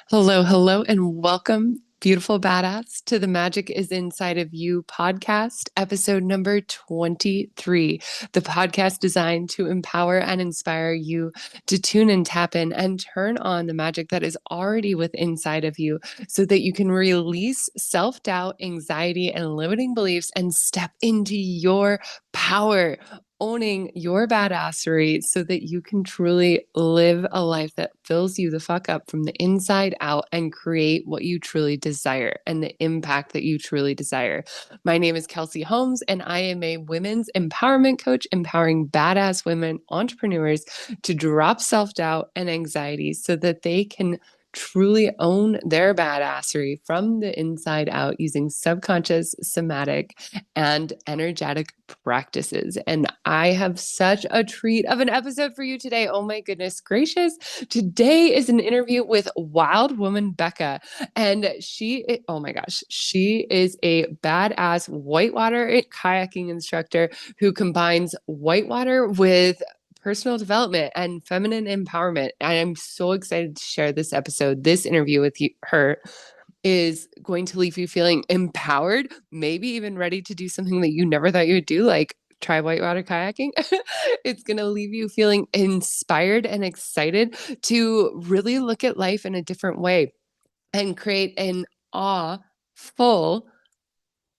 Hello, hello, and welcome, beautiful badass, to the Magic is Inside of You podcast, episode number 23. The podcast designed to empower and inspire you to tune and tap in and turn on the magic that is already within inside of you so that you can release self doubt, anxiety, and limiting beliefs and step into your power, owning your badassery so that you can truly live a life that fills you the fuck up from the inside out and create what you truly desire and the impact that you truly desire. My name is Kelsey Holmes, and I am a women's empowerment coach, empowering badass women entrepreneurs to drop self doubt and anxiety so that they can truly own their badassery from the inside out using subconscious, somatic, and energetic practices. And I have such a treat of an episode for you today. Oh my goodness gracious. Today is an interview with Wild Woman Becca. And oh my gosh, she is a badass whitewater kayaking instructor who combines whitewater with personal development and feminine empowerment. I'm so excited to share this episode, this interview with her is going to leave you feeling empowered, maybe even ready to do something that you never thought you would do, like try whitewater kayaking. It's going to leave you feeling inspired and excited to really look at life in a different way and create an awe full,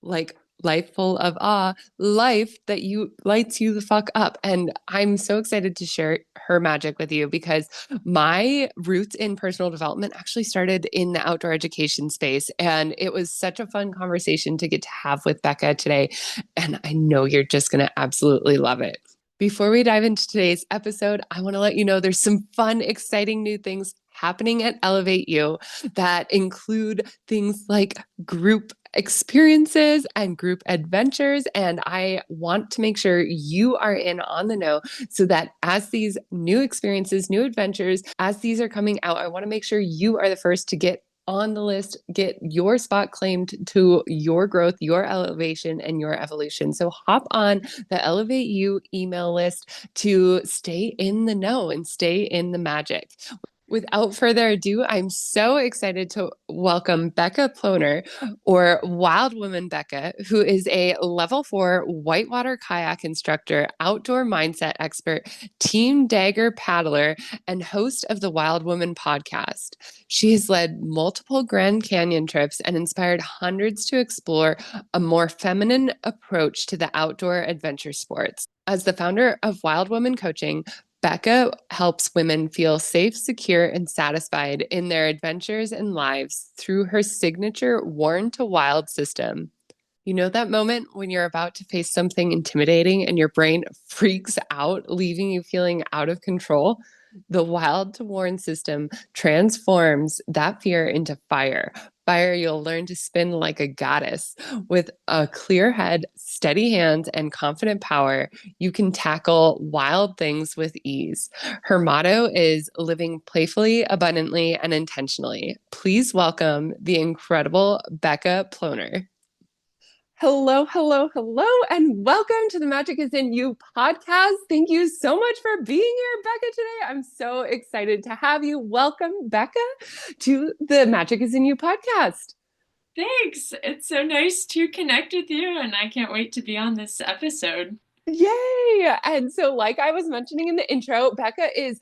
like life full of awe, life that you lights you the fuck up. And I'm so excited to share her magic with you because my roots in personal development actually started in the outdoor education space. And it was such a fun conversation to get to have with Becca today. And I know you're just going to absolutely love it. Before we dive into today's episode, I want to let you know there's some fun, exciting new things happening at Elevate You that include things like group experiences and group adventures. And I want to make sure you are in on the know so that as these new experiences, new adventures, as these are coming out, I want to make sure you are the first to get on the list, get your spot claimed to your growth, your elevation, and your evolution. So hop on the Elevate You email list to stay in the know and stay in the magic. Without further ado, I'm so excited to welcome Becca Ploener, or Wild Woman Becca, who is a level 4 whitewater kayak instructor, outdoor mindset expert, team dagger paddler, and host of the Wild Woman podcast. She has led multiple Grand Canyon trips and inspired hundreds to explore a more feminine approach to the outdoor adventure sports. As the founder of Wild Woman Coaching, Becca helps women feel safe, secure, and satisfied in their adventures and lives through her signature Worn to Wild system. You know that moment when you're about to face something intimidating and your brain freaks out, leaving you feeling out of control? The Wild to Worn system transforms that fear into fire. Fire you'll learn to spin like a goddess. With a clear head, steady hands, and confident power, you can tackle wild things with ease. Her motto is living playfully, abundantly, and intentionally. Please welcome the incredible Becca Ploener. Hello, hello, hello, and welcome to the Magic is in You podcast. Thank you so much for being here, Becca, today. I'm so excited to have you. Welcome, Becca, to the Magic is in You podcast. Thanks. It's so nice to connect with you, and I can't wait to be on this episode. Yay! And so, like I was mentioning in the intro, Becca is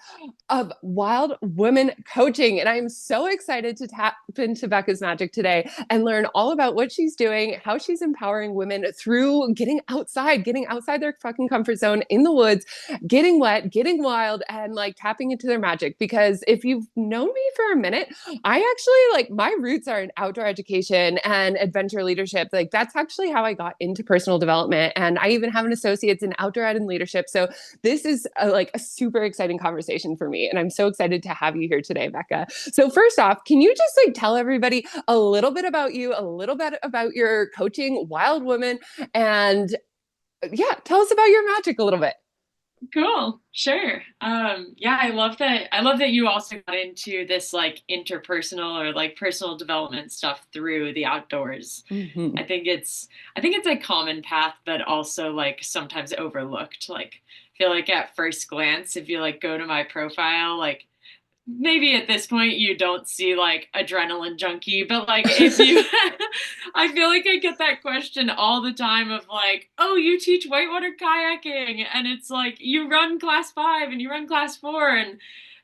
of Wild Woman Coaching. And I'm so excited to tap into Becca's magic today and learn all about what she's doing, how she's empowering women through getting outside their fucking comfort zone in the woods, getting wet, getting wild, and like tapping into their magic. Because if you've known me for a minute, I actually like my roots are in outdoor education and adventure leadership. Like that's actually how I got into personal development. And I even have an associate's in outdoor ed and leadership. So this is like a super exciting conversation for me. And I'm so excited to have you here today, Becca. So first off, can you just like tell everybody a little bit about you, a little bit about your coaching, Wild Woman, and yeah, tell us about your magic a little bit. Cool. Sure. Yeah, I love that you also got into this like interpersonal or like personal development stuff through the outdoors. Mm-hmm. I think it's a common path, but also like sometimes overlooked. Like I feel like at first glance, if you like go to my profile, like maybe at this point you don't see like adrenaline junkie, but like if you I feel like I get that question all the time of like, oh, you teach whitewater kayaking and it's like you run class 5 and you run class 4 and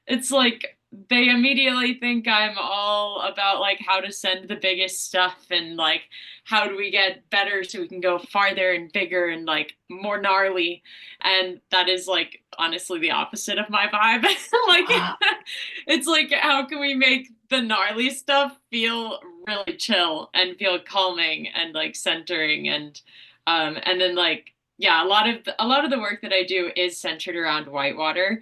it's like they immediately think I'm all about like how to send the biggest stuff and like how do we get better so we can go farther and bigger and like more gnarly. And that is like honestly the opposite of my vibe. Like it's like how can we make the gnarly stuff feel really chill and feel calming and like centering and then like yeah, a lot of the work that I do is centered around whitewater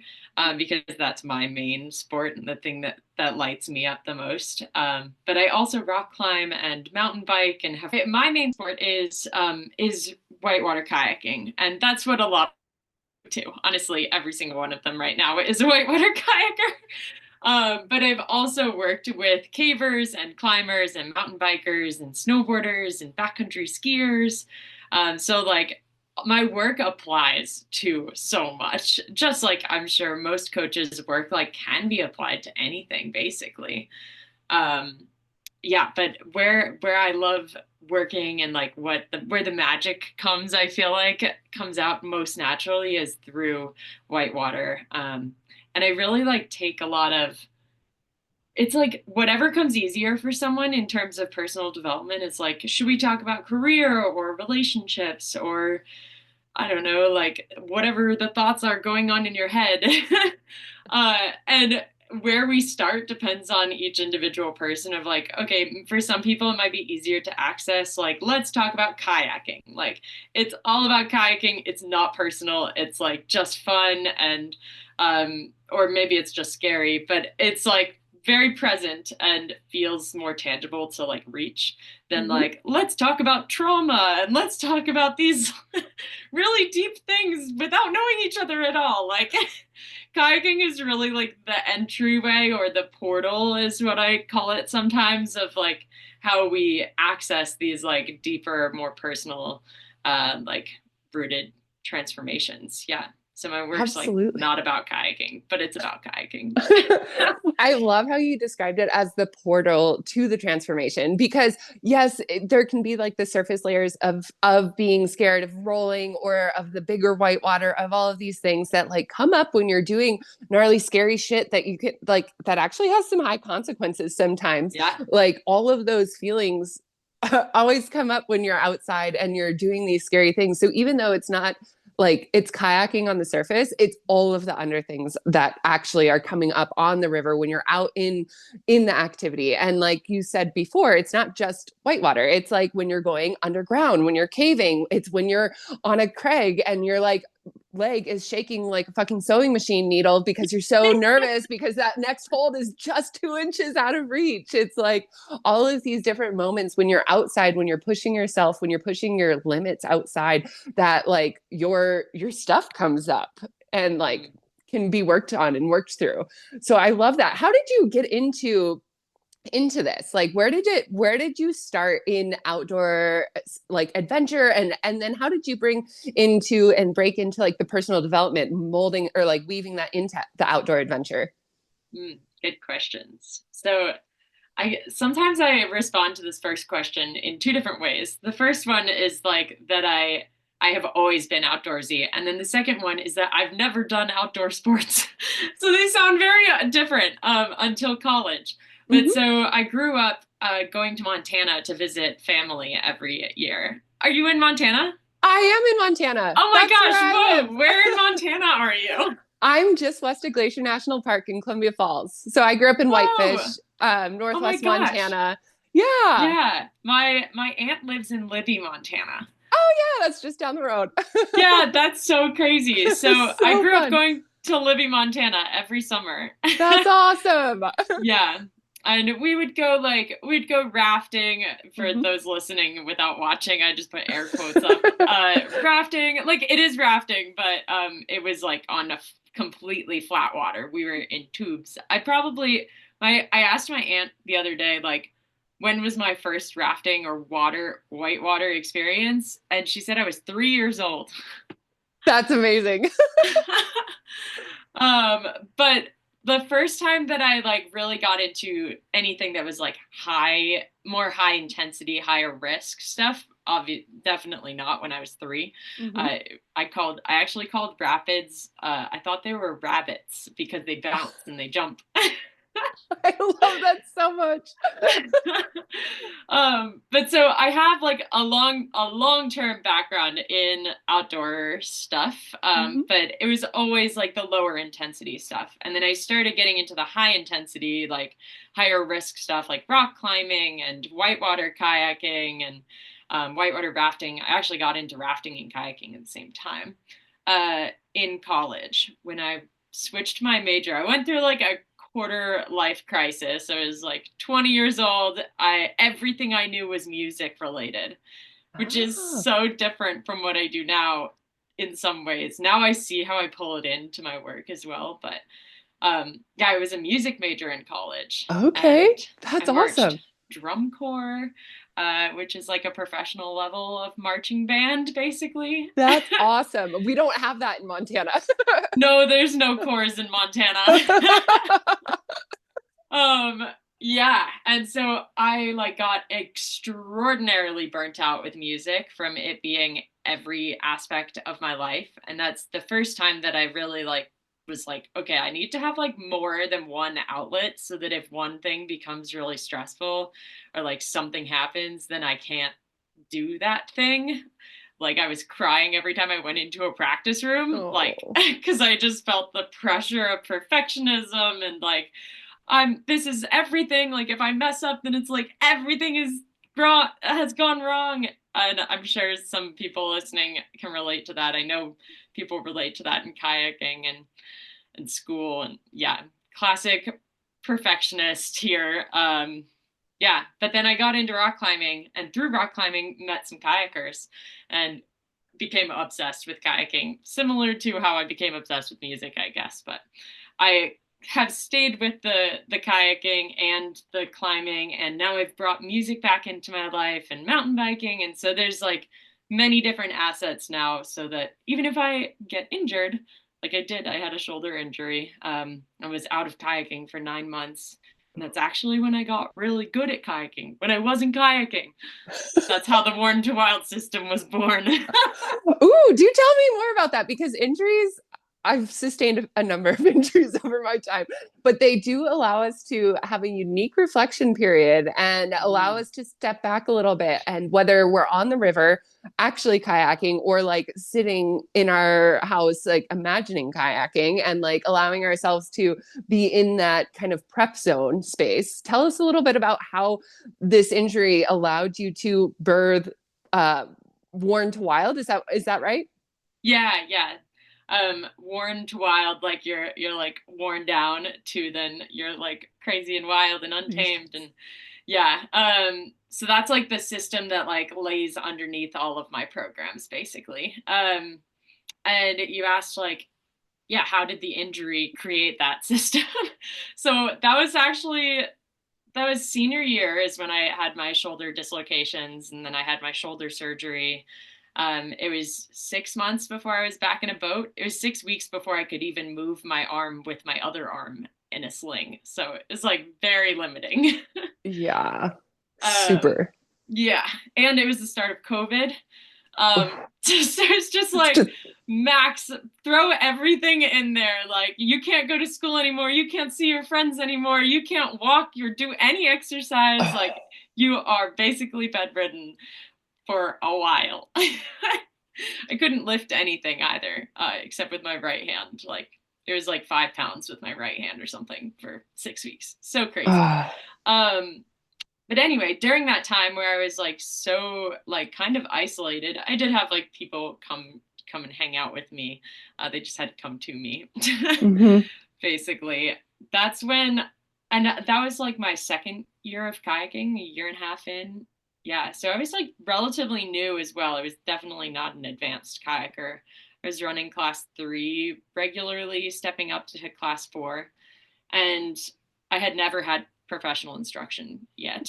because that's my main sport and the thing that lights me up the most. But I also rock climb and mountain bike and have my main sport is whitewater kayaking, and that's what a lot too. Honestly, every single one of them right now is a whitewater kayaker. But I've also worked with cavers and climbers and mountain bikers and snowboarders and backcountry skiers. So like my work applies to so much, just like I'm sure most coaches' work like can be applied to anything basically. Um, yeah, but where I love working and like where the magic comes, I feel like comes out most naturally is through whitewater. And I really like take a lot of it's like whatever comes easier for someone in terms of personal development. It's like, should we talk about career or relationships or I don't know, like whatever the thoughts are going on in your head. And where we start depends on each individual person of like, okay, for some people it might be easier to access, like, let's talk about kayaking. Like it's all about kayaking. It's not personal. It's like just fun and or maybe it's just scary, but it's like very present and feels more tangible to like reach than Mhm. like let's talk about trauma and let's talk about these really deep things without knowing each other at all. Like kayaking is really like the entryway or the portal is what I call it sometimes of like how we access these like deeper, more personal, like rooted transformations. Yeah. So my work's like Absolutely. not about kayaking, but it's about kayaking. I love how you described it as the portal to the transformation because yes, there can be like the surface layers of being scared of rolling or of the bigger whitewater of all of these things that like come up when you're doing gnarly scary shit that you could like that actually has some high consequences sometimes. Yeah. Like all of those feelings always come up when you're outside and you're doing these scary things. So even though it's not like it's kayaking on the surface, it's all of the under things that actually are coming up on the river when you're out in the activity. And like you said before, it's not just whitewater. It's like when you're going underground, when you're caving, it's when you're on a crag and you're like leg is shaking like a fucking sewing machine needle because you're so nervous because that next hold is just 2 inches out of reach. It's like all of these different moments when you're outside, when you're pushing yourself, when you're pushing your limits outside, that like your stuff comes up and like can be worked on and worked through. So I love that. How did you get into this? Like where did you start in outdoor like adventure and then how did you bring into and break into like the personal development molding or like weaving that into the outdoor adventure? Good questions. So I sometimes I respond to this first question in two different ways. The first one is like that I have always been outdoorsy, and then the second one is that I've never done outdoor sports. So they sound very different until college. But Mm-hmm. so I grew up going to Montana to visit family every year. Are you in Montana? I am in Montana. Oh my That's where gosh, I live. whoa! Where in Montana are you? I'm just west of Glacier National Park in Columbia Falls. So I grew up in Whoa! Whitefish, Oh my northwest gosh! Montana. Yeah. Yeah, my aunt lives in Libby, Montana. Oh yeah, that's just down the road. Yeah, that's so crazy. So I So grew up fun. going to Libby, Montana every summer. That's awesome. Yeah. And we'd go rafting for Mhm. those listening without watching. I just put air quotes up. Rafting, like it is rafting, but it was like on a completely flat water. We were in tubes. I asked my aunt the other day like when was my first rafting or whitewater experience, and she said I was 3 years old. That's amazing. um, but the first time that I like really got into anything that was like more high intensity, higher risk stuff, definitely not when I was 3. Hmm. Uh, I actually called rapids. I thought they were rabbits because they bounce and they jump. I love that so much. But so I have like a long-term background in outdoor stuff. Hmm. But it was always like the lower intensity stuff. And then I started getting into the high intensity, like higher risk stuff like rock climbing and whitewater kayaking and whitewater rafting. I actually got into rafting and kayaking at the same time. In college when I switched my major. I went through like a quarter life crisis. I was like 20 years old. I everything I knew was music related, which is Ah, so different from what I do now in some ways. Now I see how I pull it into my work as well, but yeah, I was a music major in college okay. and I That's marched awesome. drum corps, which is like a professional level of marching band, basically. That's awesome. We don't have that in Montana. No, there's no corps in Montana. Um, yeah, and so I like got extraordinarily burnt out with music from it being every aspect of my life, and that's the first time that I really like was like, okay, I need to have like more than one outlet so that if one thing becomes really stressful or like something happens, then I can't do that thing. Like I was crying every time I went into a practice room, like Oh. because I just felt the pressure of perfectionism and like this is everything. Like if I mess up, then it's like everything is wrong has gone wrong. And I'm sure some people listening can relate to that. I know people relate to that in kayaking and school and yeah, classic perfectionist here. Yeah, but then I got into rock climbing and through rock climbing met some kayakers and became obsessed with kayaking, similar to how I became obsessed with music, I guess. But I have stayed with the kayaking and the climbing, and now I've brought music back into my life and mountain biking, and so there's like many different assets now, so that even if I get injured, like I did, I had a shoulder injury. I was out of kayaking for 9 months. And that's actually when I got really good at kayaking, when I wasn't kayaking. That's how the Warren to Wild system was born. Ooh, do tell me more about that because injuries, I've sustained a number of injuries over my time, but they do allow us to have a unique reflection period and allow Mm. us to step back a little bit. And whether we're on the river, actually kayaking, or like sitting in our house, like imagining kayaking and like allowing ourselves to be in that kind of prep zone space. Tell us a little bit about how this injury allowed you to birth uh, worn to wild. Is that right? Yeah, yeah. Worn to wild, like you're like worn down to then you're like crazy and wild and untamed and yeah. So that's like the system that like lays underneath all of my programs basically. And you asked like, yeah, how did the injury create that system? So that was senior year is when I had my shoulder dislocations and then I had my shoulder surgery. It was 6 months before I was back in a boat. It was 6 weeks before I could even move my arm with my other arm in a sling. So it's like very limiting. Yeah. um, Super. yeah, and it was the start of COVID. So it's just It's like just max throw everything in there. Like you can't go to school anymore, you can't see your friends anymore, you can't walk or do any exercise. oh, Like you are basically bedridden for a while. I couldn't lift anything either, except with my right hand. Like it was like 5 pounds with my right hand or something for 6 weeks. So crazy. oh. Um, but anyway, during that time where I was like so like kind of isolated, I did have like people come and hang out with me. They just had to come to me, Hmm. basically. That's when, and that was like my second year of kayaking, a year and a half in. Yeah, so I was like relatively new as well. I was definitely not an advanced kayaker. I was running class 3 regularly, stepping up to class 4, and I had never had professional instruction yet.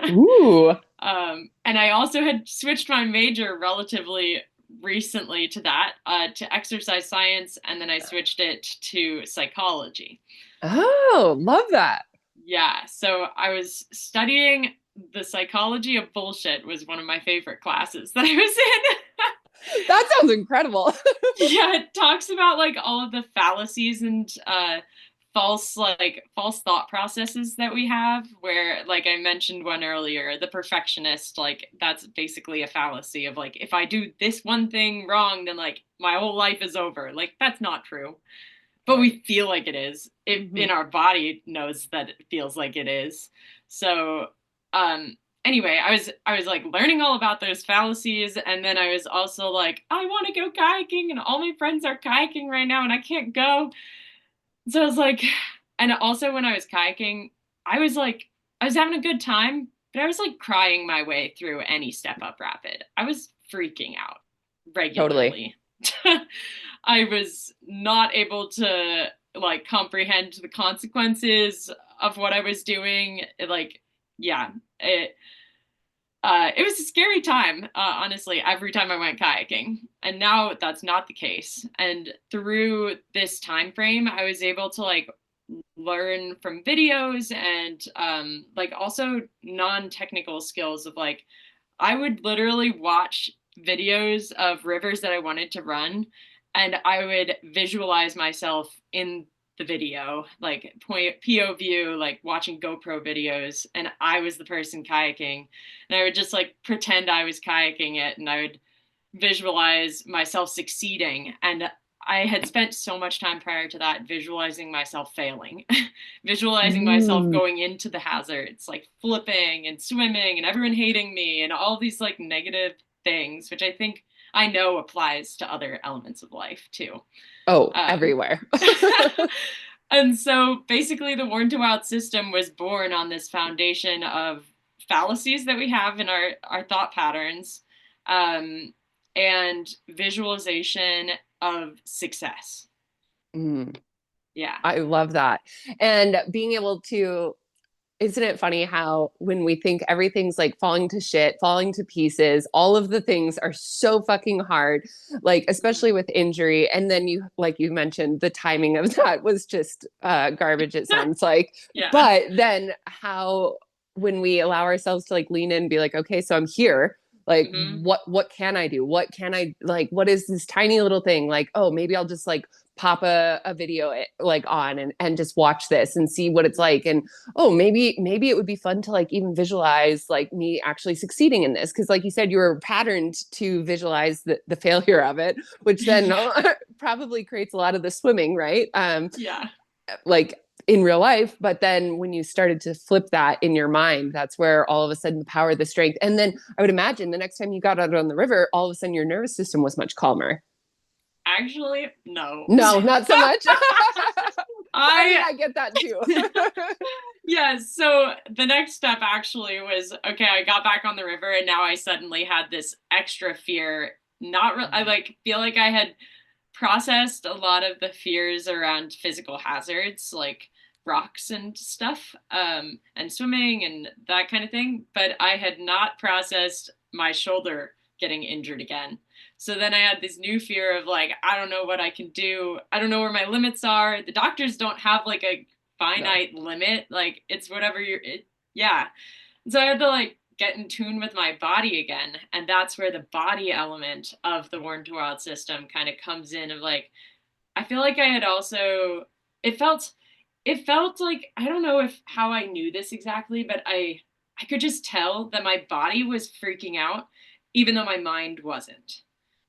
Ooh. And I also had switched my major relatively recently to that, to exercise science, and then I switched it to psychology. Oh, love that. Yeah, so I was studying the psychology of bullshit was one of my favorite classes that I was in. That sounds incredible. Yeah, it talks about like all of the fallacies and false thought processes that we have, where like I mentioned one earlier, the perfectionist, like that's basically a fallacy of like if I do this one thing wrong, then like my whole life is over. Like that's not true. But Right. we feel like it is. It Hmm. in our body knows that it feels like it is. So um anyway, I was like learning all about those fallacies, and then I was also like, I want to go kayaking and all my friends are kayaking right now and I can't go. So I was like, and also when I was kayaking, I was like, I was having a good time, but I was like crying my way through any step up rapid. I was freaking out Totally. regularly. I was not able to like comprehend the consequences of what I was doing. Like, yeah, it was a scary time, honestly, every time I went kayaking. And now that's not the case. And through this time frame, I was able to like learn from videos and like also non-technical skills of like I would literally watch videos of rivers that I wanted to run, and I would visualize myself in the video, like point PO view, like watching GoPro videos, and I was the person kayaking, and I would just like pretend I was kayaking it, and I would visualize myself succeeding. And I had spent so much time prior to that visualizing myself failing, visualizing myself Mm. going into the hazards, like flipping and swimming and everyone hating me and all these like negative things, which I think I know applies to other elements of life too. Oh, Um, everywhere. and so basically, the Warn to Wild system was born on this foundation of fallacies that we have in our thought patterns, um, and visualization of success. Mm, Yeah. I love that. And being able to, isn't it funny how when we think everything's like falling to shit, falling to pieces, all of the things are so fucking hard, like especially Mhm. with injury. And then you, like you mentioned, the timing of that was just garbage, it sounds like. Yeah. But then how, when we allow ourselves to like lean in and be like, okay, so I'm here. Like Hmm. what can I do? What can I like what is this tiny little thing? Like, oh, maybe I'll just like pop a video like on and just watch this and see what it's like. And oh, maybe it would be fun to like even visualize like me actually succeeding in this, because like you said, you were patterned to visualize the failure of it, which then Yeah. probably creates a lot of the swimming, right? Yeah. Like in real life. But then when you started to flip that in your mind, that's where all of a sudden the power, the strength, and then I would imagine the next time you got out on the river, all of a sudden your nervous system was much calmer. Actually, no. No, not so much. I mean, I I get that too. Yeah, so the next step actually was okay, I got back on the river and now I suddenly had this extra fear. I like feel like I had processed a lot of the fears around physical hazards like rocks and stuff, and swimming and that kind of thing, but I had not processed my shoulder getting injured again. So then I had this new fear of like, I don't know what I can do. I don't know where my limits are. The doctors don't have like a No. finite limit. Like it's whatever yeah. So I had to like get in tune with my body again. And that's where the body element of the Warn to Wild system kind of comes in of like, I feel like I had also, it felt, it felt like, I don't know if how I knew this exactly, but I could just tell that my body was freaking out, even though my mind wasn't.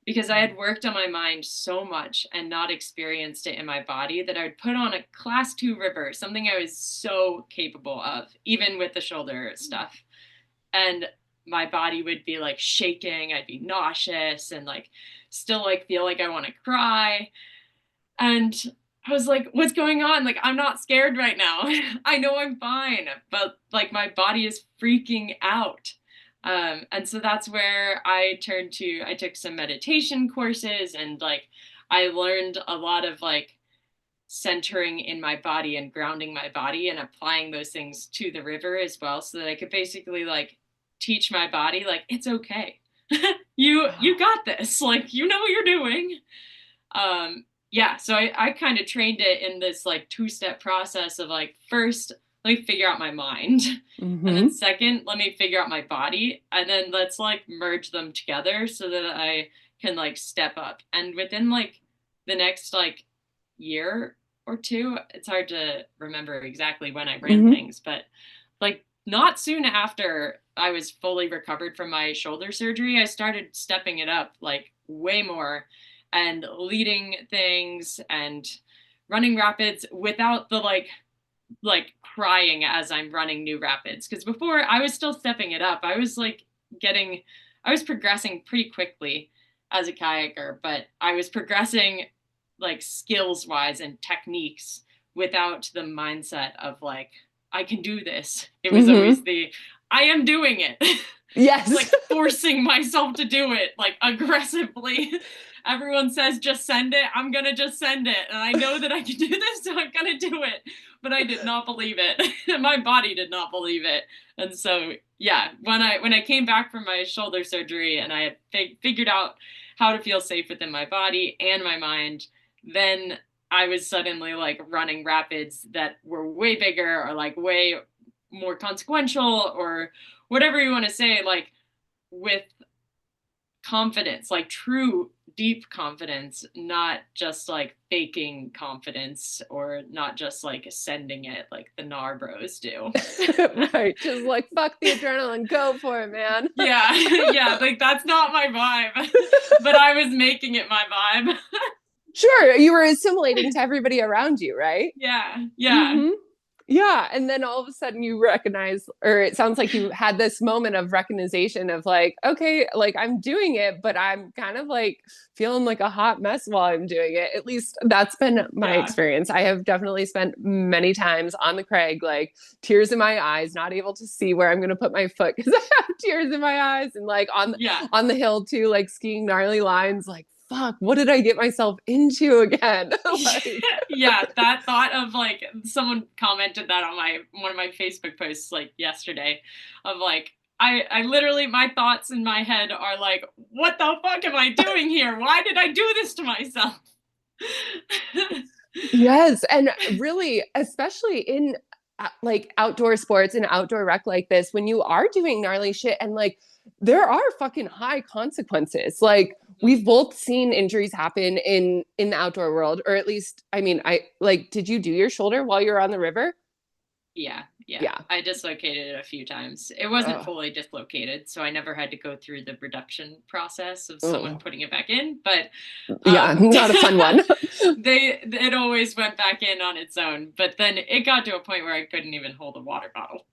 Because I had worked on my mind so much and not experienced it in my body that I would put on a class 2 river, something I was so capable of, even with the shoulder stuff. And my body would be like shaking, I'd be nauseous and like still like feel like I want to cry. And I was like, what's going on? Like, I'm not scared right now. I know I'm fine, but like my body is freaking out. And so that's where I took some meditation courses and like I learned a lot of like centering in my body and grounding my body and applying those things to the river as well so that I could basically like teach my body like it's okay. You got this. Like, you know what you're doing. Yeah, so I kind of trained it in this like two-step process of like, first, let me figure out my mind. And then Mm-hmm. second, let me figure out my body. And then let's like merge them together so that I can like step up. And within like the next like year or two, it's hard to remember exactly when I ran Mm-hmm. things, but like not soon after I was fully recovered from my shoulder surgery, I started stepping it up like way more and leading things and running rapids without the like crying as I'm running new rapids. Because before I was still stepping it up. I was like getting, I was progressing pretty quickly as a kayaker, but I was progressing like skills wise and techniques without the mindset of like, I can do this. It was always Mm-hmm. the, I am doing it. Yes. Like forcing myself to do it like aggressively. Everyone says just send it. I'm gonna just send it. And I know that I can do this, so I'm gonna do it. But I did not believe it. My body did not believe it. And so yeah, when I came back from my shoulder surgery and I had figured out how to feel safe within my body and my mind, then I was suddenly like running rapids that were way bigger or like way more consequential or whatever you want to say, like with confidence, like true deep confidence, not just like faking confidence or not just like sending it like the NAR bros do. Right. Just like fuck the adrenaline, go for it, man. Yeah, yeah, like that's not my vibe, but I was making it my vibe. Sure, you were assimilating to everybody around you, right? Yeah, yeah, Mm-hmm. Yeah. And then all of a sudden you recognize, or it sounds like you had this moment of recognition of like, okay, like I'm doing it, but I'm kind of like feeling like a hot mess while I'm doing it. At least that's been my yeah, experience. I have definitely spent many times on the crag, like tears in my eyes, not able to see where I'm going to put my foot because I have tears in my eyes, and like yeah. on the hill too, like skiing gnarly lines, like fuck, what did I get myself into again? Like, Yeah, that thought of like someone commented that on my one of my Facebook posts like yesterday of like I literally my thoughts in my head are like, what the fuck am I doing here? Why did I do this to myself? yes, and really, especially in like outdoor sports and outdoor rec like this, when you are doing gnarly shit and like there are fucking high consequences. Like we've both seen injuries happen in the outdoor world, or at least, I mean, I like. Did you do your shoulder while you were on the river? Yeah, yeah. Yeah. I dislocated it a few times. It wasn't Oh, fully dislocated, so I never had to go through the reduction process of someone oh. putting it back in, but Yeah, not a fun one. they it always went back in on its own. But then it got to a point where I couldn't even hold a water bottle.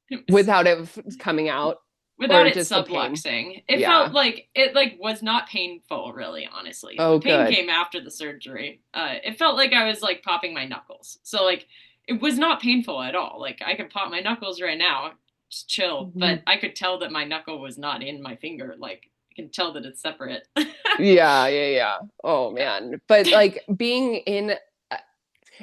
It was Without it coming out, without or it just the pain. subluxing. It felt Yeah. like it like was not painful really, honestly. The Oh, pain good. came after the surgery. It felt like I was like popping my knuckles. So like it was not painful at all. Like I could pop my knuckles right now, just chill, but Mhm. I could tell that my knuckle was not in my finger. Like I can tell that it's separate. Yeah, yeah, yeah. Oh man. But like being in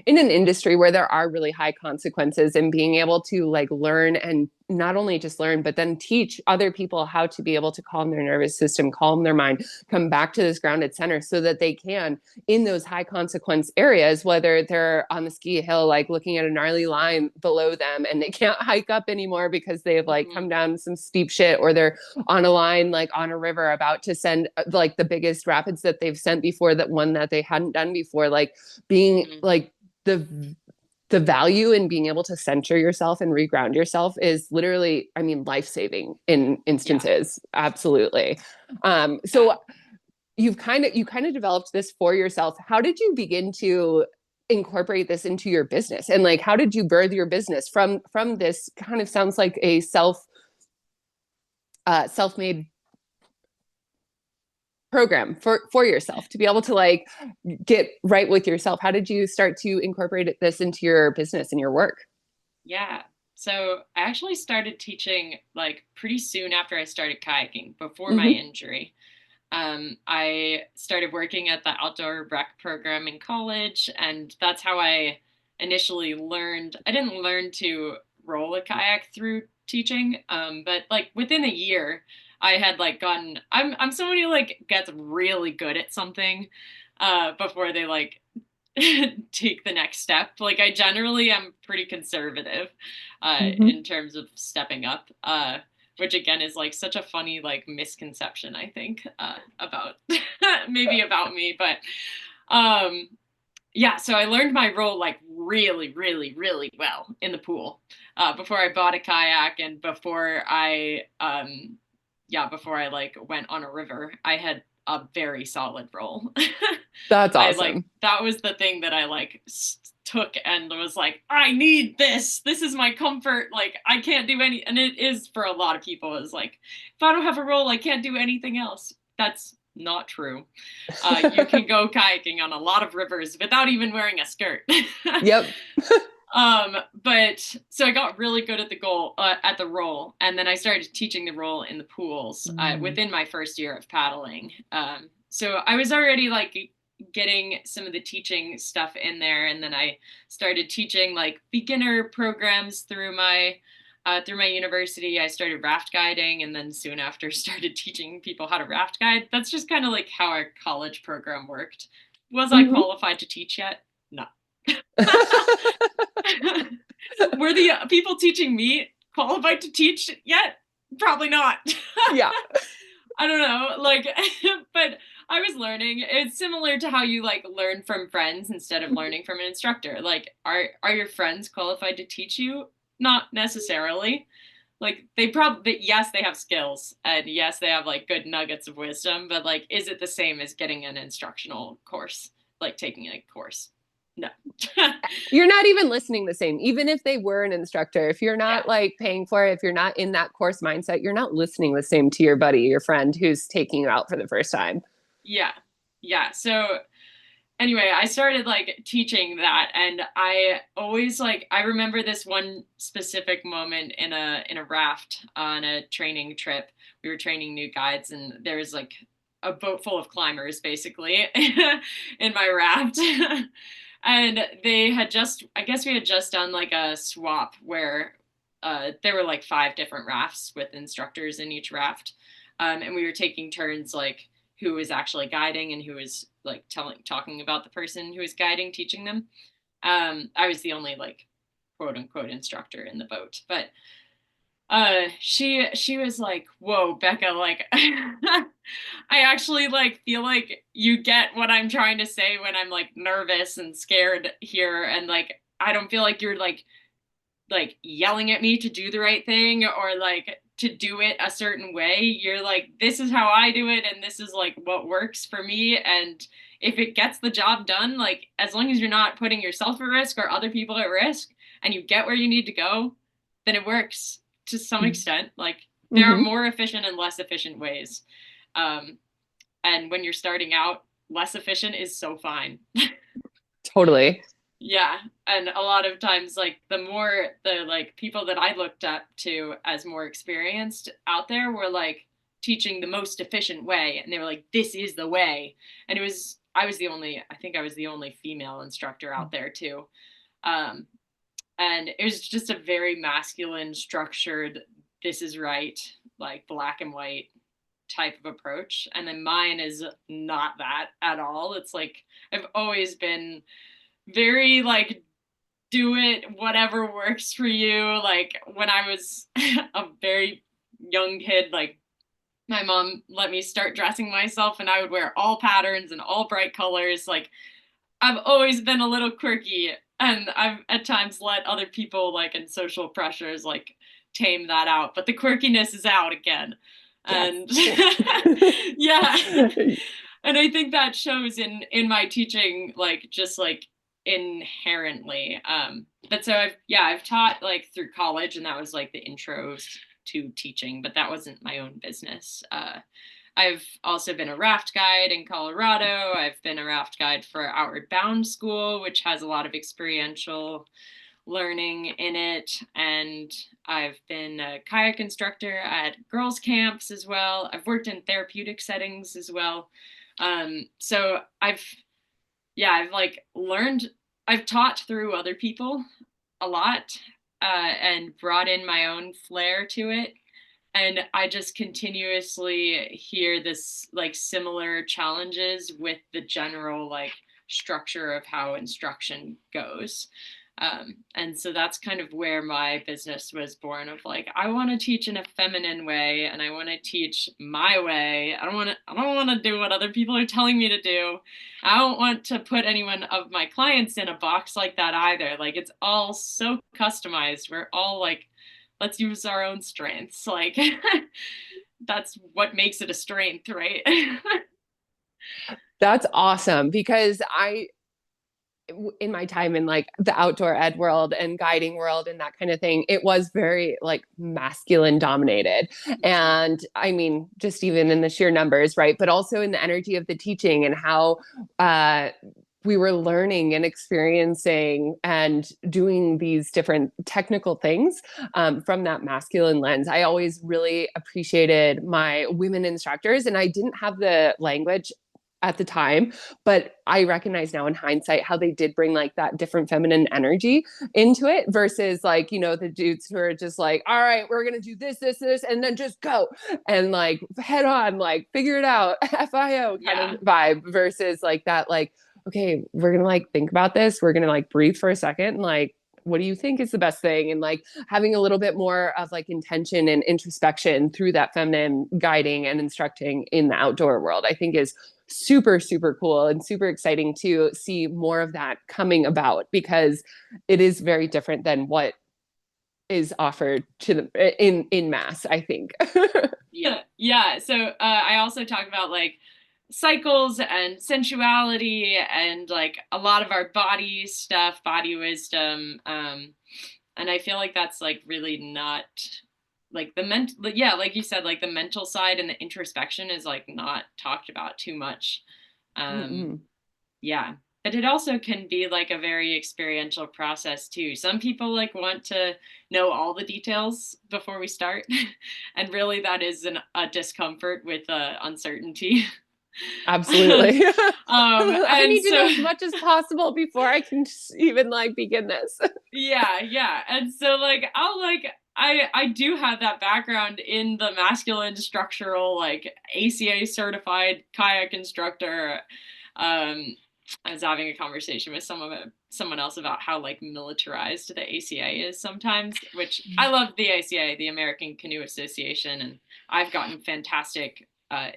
an industry where there are really high consequences, and being able to like learn, and not only just learn but then teach other people how to be able to calm their nervous system, calm their mind, come back to this grounded center so that they can, in those high consequence areas, whether they're on the ski hill like looking at a gnarly line below them and they can't hike up anymore because they've like Mhm, come down some steep shit, or they're on a line like on a river about to send like the biggest rapids that they've sent before, that one that they hadn't done before, like being mhm. like the value in being able to center yourself and reground yourself is literally, I mean, life-saving in Yeah, instances. Absolutely. yeah. So you kind of developed this for yourself. How did you begin to incorporate this into your business, and like how did you birth your business from this kind of sounds like a self-made program for yourself to be able to like get right with yourself? How did you start to incorporate this into your business and your work? Yeah. So I actually started teaching like pretty soon after I started kayaking, before my Mm-hmm. injury. I started working at the outdoor rec program in college, and that's how I initially learned. I didn't learn to roll a kayak through teaching. But like within a year, I had like gotten. I'm someone who like gets really good at something before they like take the next step. Like I generally am pretty conservative Hmm. in terms of stepping up, which again is like such a funny like misconception I think about maybe about me, but um, yeah. So I learned my role like really, really, really well in the pool before I bought a kayak and before I like went on a river. I had a very solid role. That's I like awesome. that was the thing that I like took and was like, I need this. This is my comfort. Like I can't do any, and it is for a lot of people. Is like if I don't have a role, I can't do anything else. That's not true. You can go kayaking on a lot of rivers without even wearing a skirt. Yep. But so I got really good at at the role, and then I started teaching the role in the pools Mm. within my first year of paddling. So I was already like getting some of the teaching stuff in there, and then I started teaching like beginner programs through my university. I started raft guiding, and then soon after started teaching people how to raft guide. That's just kind of like how our college program worked. Was I Hmm. qualified to teach yet? No. Were the people teaching me qualified to teach yet? Probably not. Yeah. I don't know. Like, but I was learning. It's similar to how you like learn from friends instead of learning from an instructor. Like, are your friends qualified to teach you? Not necessarily. Like they probably yes, they have skills and yes, they have like good nuggets of wisdom, but like is it the same as getting an instructional course, like taking a course? No. You're not even listening the same. Even if they were an instructor, if you're Yeah. not like paying for it, if you're not in that course mindset, you're not listening the same to your buddy, your friend who's taking you out for the first time. Yeah. Yeah. So anyway, I started like teaching that and I always like I remember this one specific moment in a raft on a training trip. We were training new guides and there was like a boat full of climbers basically in my raft. And they had just I guess we had just done like a swap where there were like five different rafts with instructors in each raft. And we were taking turns like who was actually guiding and who was like talking about the person who was guiding, teaching them. I was the only like quote unquote instructor in the boat, but she was like, whoa, Becca, like I actually like feel like you get what I'm trying to say when I'm like nervous and scared here, and like I don't feel like you're like yelling at me to do the right thing or like to do it a certain way. You're like, this is how I do it, and this is like what works for me. And if it gets the job done, like as long as you're not putting yourself at risk or other people at risk and you get where you need to go, then it works to some extent. Like there are Mm-hmm. more efficient and less efficient ways. Um, and when you're starting out, less efficient is so fine. Totally. Yeah, and a lot of times like the more the like people that I looked up to as more experienced out there were like teaching the most efficient way and they were like this is the way. And it was I think I was the only female instructor out there too. Um and it was just a very masculine structured this is right, like black and white type of approach. And then mine is not that at all. It's like I've always been very like do it whatever works for you. Like when I was a very young kid, like my mom let me start dressing myself and I would wear all patterns and all bright colors. Like I've always been a little quirky and I've at times let other people like in social pressures like tame that out, but the quirkiness is out again. Yes. And yeah. And I think that shows in my teaching like just like inherently. But so I've taught like through college and that was like the intros to teaching, but that wasn't my own business. I've also been a raft guide in Colorado. I've been a raft guide for Outward Bound School, which has a lot of experiential learning in it. And I've been a kayak instructor at girls' camps as well. I've worked in therapeutic settings as well. So I've like learned, I've taught through other people a lot. and brought in my own flair to it. And I just continuously hear this like similar challenges with the general like structure of how instruction goes. And so that's kind of where my business was born of like, I want to teach in a feminine way and I want to teach my way. I don't want to do what other people are telling me to do. I don't want to put anyone of my clients in a box like that either. Like it's all so customized. We're all like, let's use our own strengths. Like that's what makes it a strength, right? That's awesome because in my time in like the outdoor ed world and guiding world and that kind of thing, it was very like masculine dominated. And I mean, just even in the sheer numbers, right? But also in the energy of the teaching and how we were learning and experiencing and doing these different technical things from that masculine lens. I always really appreciated my women instructors, and I didn't have the language at the time, but I recognize now in hindsight how they did bring like that different feminine energy into it versus like, you know, the dudes who are just like, all right, we're going to do this, and then just go and like head on, like figure it out, FIO kind of vibe versus like that, like, okay, we're going to like think about this. We're going to like breathe for a second and like, what do you think is the best thing? And like having a little bit more of like intention and introspection through that feminine guiding and instructing in the outdoor world, I think is super, super cool and super exciting to see more of that coming about because it is very different than what is offered to the in mass, I think. Yeah. So I also talk about like cycles and sensuality and like a lot of our body stuff, body wisdom. And I feel like that's like really not like the mental, yeah, like you said, like the mental side and the introspection is like not talked about too much. Um, Mm-mm. yeah. But it also can be like a very experiential process too. Some people like want to know all the details before we start. And really that is a discomfort with uncertainty. Absolutely. I And need to know so as much as possible before I can even like begin this. yeah. And so like I'll like I do have that background in the masculine structural like ACA certified kayak instructor. Um I was having a conversation with someone else about how like militarized the ACA is sometimes, which I love the ACA, the American Canoe Association, and I've gotten fantastic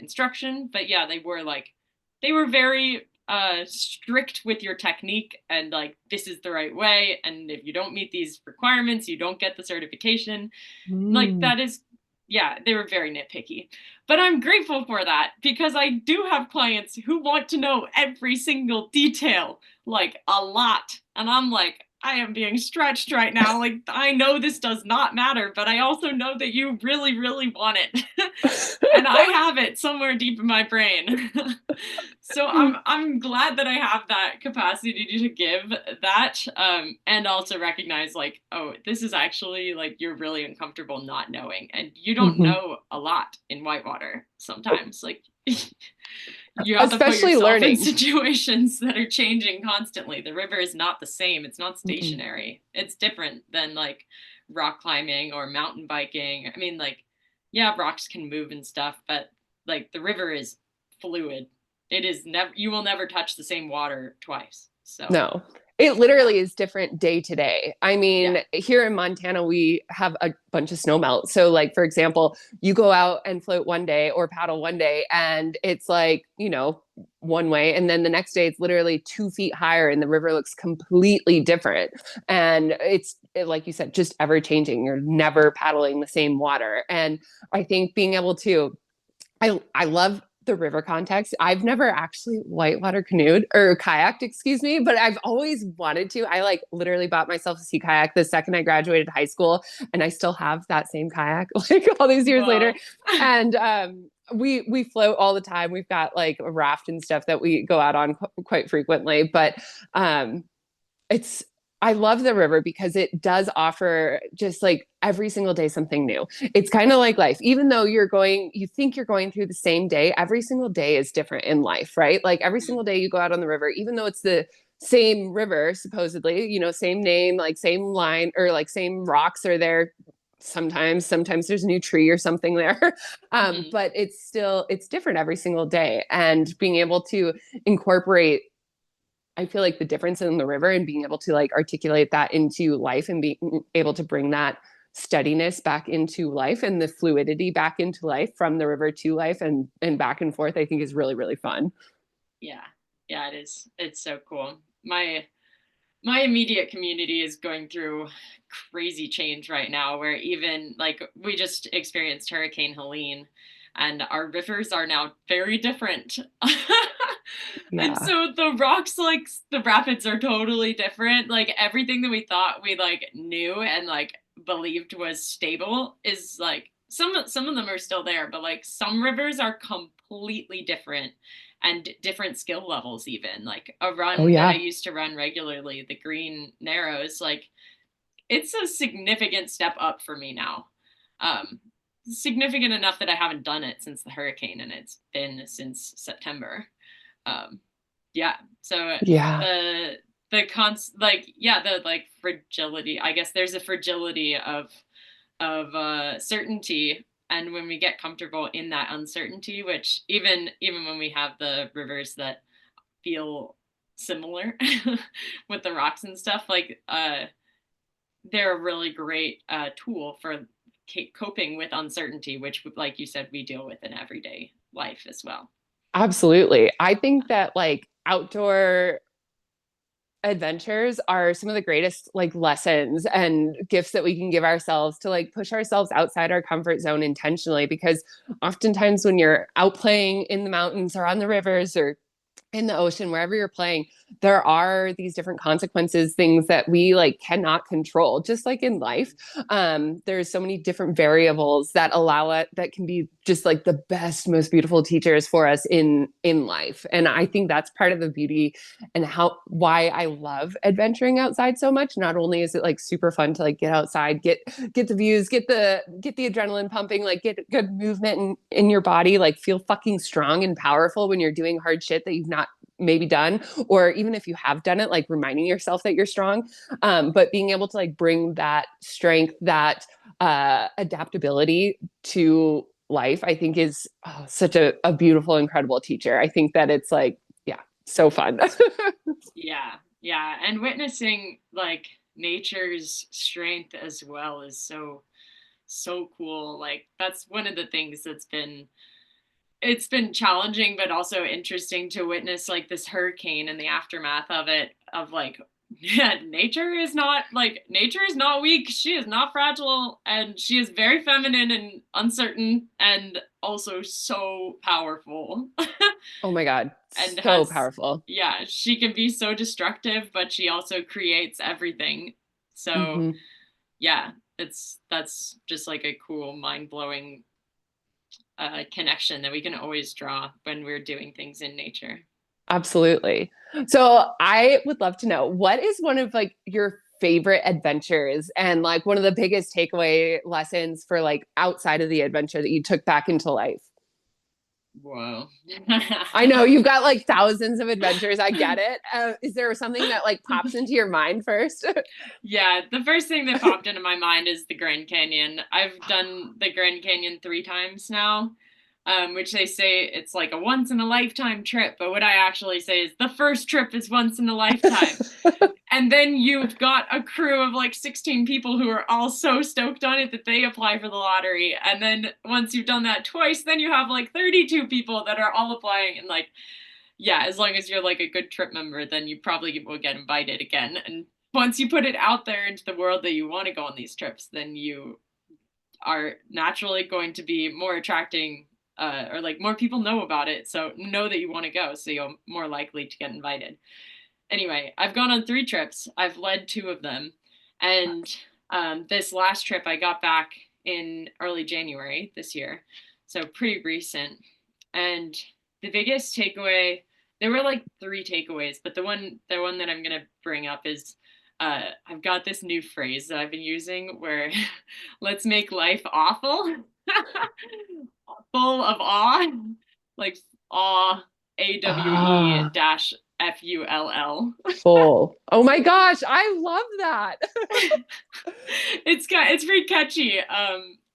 instruction. But yeah, they were very strict with your technique and like this is the right way, and if you don't meet these requirements, you don't get the certification. Like Mm. that is yeah, they were very nitpicky. But I'm grateful for that because I do have clients who want to know every single detail, like a lot. And I'm like, I am being stretched right now. Like, I know this does not matter, but I also know that you really, really want it. And I have it somewhere deep in my brain. So I'm glad that I have that capacity to give that, and also recognize like, oh, this is actually like you're really uncomfortable not knowing, and you don't Mhm. know a lot in whitewater sometimes. Like you have to put Especially yourself in learning. situations that are changing constantly. The river is not the same. It's not Mm-mm. stationary. It's different than like rock climbing or mountain biking. I mean, like, yeah, rocks can move and stuff, but like the river is fluid. It is never, you will never touch the same water twice. So, No, it yeah, literally is different day to day. I yeah. mean, here in Montana, we have a bunch of snow melt. So, like, for example, you go out and float one day or paddle one day, and it's like, you know, one way. And then the next day, it's literally 2 feet higher, and the river looks completely different. And like you said, just ever changing. You're never paddling the same water. And I think being able to I love the river context. I've never actually whitewater canoed or kayaked, excuse me, but I've always wanted to. I like literally bought myself a sea kayak the second I graduated high school, and I still have that same kayak like all these years later. Well, And we float all the time. We've got like a raft and stuff that we go out on quite frequently, but um it's I love the river because it does offer just like every single day something new. It's kind of like life. Even though you think you're going through the same day, every single day is different in life, right? Like every single day you go out on the river, even though it's the same river, supposedly, same name, like same line, or like same rocks are there sometimes there's a new tree or something there. Mhm. But it's different every single day, and being able to incorporate, I feel like, the difference in the river and being able to like articulate that into life and being able to bring that steadiness back into life and the fluidity back into life from the river to life and back and forth, I think is really, really fun. Yeah. Yeah, it is. It's so cool. My immediate community is going through crazy change right now, where even like we just experienced Hurricane Helene and our rivers are now very different. And Yeah. so the rocks, like the rapids, are totally different. Like everything that we thought we like knew and like believed was stable is like some of them are still there, but like some rivers are completely different and different skill levels. Even like a Oh run that I yeah. used to run regularly, the Green Narrows, like it's a significant step up for me now. um Significant enough that I haven't done it since the hurricane, and it's been since September. um yeah, so Yeah. the like yeah, the like fragility, I guess there's a fragility of certainty, and when we get comfortable in that uncertainty, which even when we have the rivers that feel similar with the rocks and stuff, like they're a really great tool for coping with uncertainty, which, like you said, we deal with in everyday life as well. Absolutely. I think that like outdoor adventures are some of the greatest like lessons and gifts that we can give ourselves to like push ourselves outside our comfort zone intentionally, because oftentimes when you're out playing in the mountains or on the rivers or in the ocean, wherever you're playing, there are these different consequences, things that we like cannot control, just like in life. There's so many different variables that allow it, that can be just like the best, most beautiful teachers for us in life. And I think that's part of the beauty and how why I love adventuring outside so much. Not only is it like super fun to like get outside, get the views, get the adrenaline pumping, like get good movement in your body, like feel fucking strong and powerful when you're doing hard shit that you've not maybe done, or even if you have done it, like reminding yourself that you're strong. But being able to like bring that strength, that adaptability to life, I think is such a beautiful, incredible teacher. I think that it's like, yeah, so fun. Yeah, yeah, and witnessing like nature's strength as well is so cool. Like that's one of the things that's been it's been challenging but also interesting to witness, like this hurricane and the aftermath of it, of like yeah, nature is not weak, she is not fragile, and she is very feminine and uncertain and also so powerful. Oh my God, And so has powerful. yeah, she can be so destructive, but she also creates everything. So Mm-hmm. yeah, that's just like a cool, mind-blowing connection that we can always draw when we're doing things in nature. Absolutely. So I would love to know, what is one of like your favorite adventures and like one of the biggest takeaway lessons for like outside of the adventure that you took back into life? Whoa. I know you've got like thousands of adventures. I get it. Is there something that like pops into your mind first? Yeah, the first thing that popped into my mind is the Grand Canyon. I've done the Grand Canyon 3 times now, which they say it's like a once in a lifetime trip. But what I actually say is the first trip is once in a lifetime. And then you've got a crew of like 16 people who are all so stoked on it that they apply for the lottery. And then once you've done that twice, then you have like 32 people that are all applying. And like, yeah, as long as you're like a good trip member, then you probably will get invited again. And once you put it out there into the world that you want to go on these trips, then you are naturally going to be more attracting, or like more people know about it. So know that you want to go. So you're more likely to get invited. Anyway, I've gone on 3 trips. I've led 2 of them. And this last trip, I got back in early January this year. So pretty recent. And the biggest takeaway, there were like 3 takeaways, but the one that I'm gonna bring up is I've got this new phrase that I've been using where let's make life awful. Full of awe. Like awe, AWE Ah, dash full. Full. Oh my gosh, I love that. It's pretty catchy.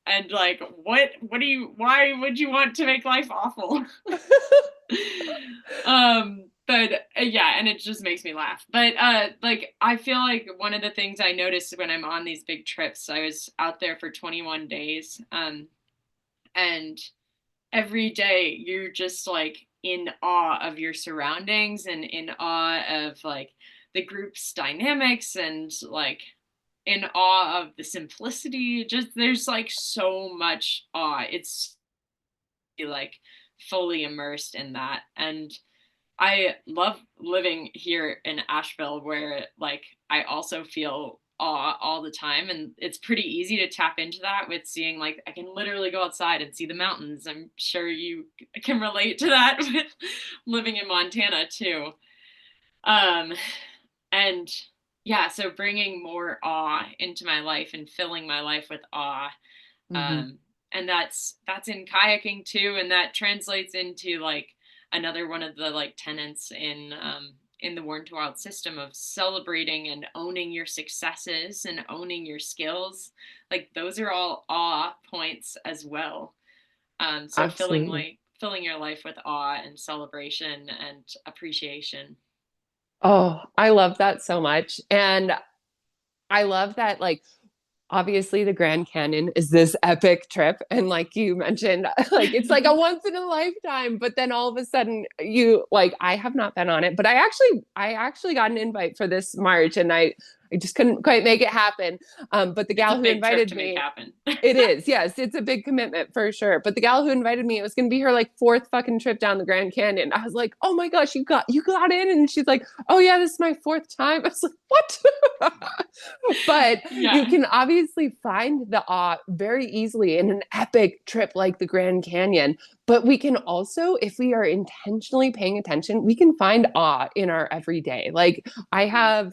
And like, what do you? Why would you want to make life awful? But yeah, and it just makes me laugh. But like, I feel like one of the things I noticed when I'm on these big trips, I was out there for 21 days, and every day you're just like in awe of your surroundings and in awe of like the group's dynamics and like in awe of the simplicity. Just there's like so much awe. It's like fully immersed in that. And I love living here in Asheville where like I also feel awe all the time, and it's pretty easy to tap into that with seeing like I can literally go outside and see the mountains. I'm sure you can relate to that with living in Montana too. Um and yeah, so bringing more awe into my life and filling my life with awe, Mhm. um, and that's in kayaking too, and that translates into like another one of the like tenets in the Warren to Wild system of celebrating and owning your successes and owning your skills. Like those are all awe points as well. So Absolutely. filling your life with awe and celebration and appreciation. Oh, I love that so much. And I love that, like, obviously the Grand Canyon is this epic trip. And like you mentioned, like it's like a once in a lifetime, but then all of a sudden you like, I have not been on it, but I actually got an invite for this March and I just couldn't quite make it happen. But the It's a gal who big trip invited to make me, happen. it is, yes. It's a big commitment for sure. But the gal who invited me, it was going to be her like fourth fucking trip down the Grand Canyon. I was like, oh my gosh, you got in, and she's like, oh yeah, this is my fourth time. I was like, what? But you Yeah. can obviously find the awe very easily in an epic trip like the Grand Canyon. But we can also, if we are intentionally paying attention, we can find awe in our everyday. Like I Mm. have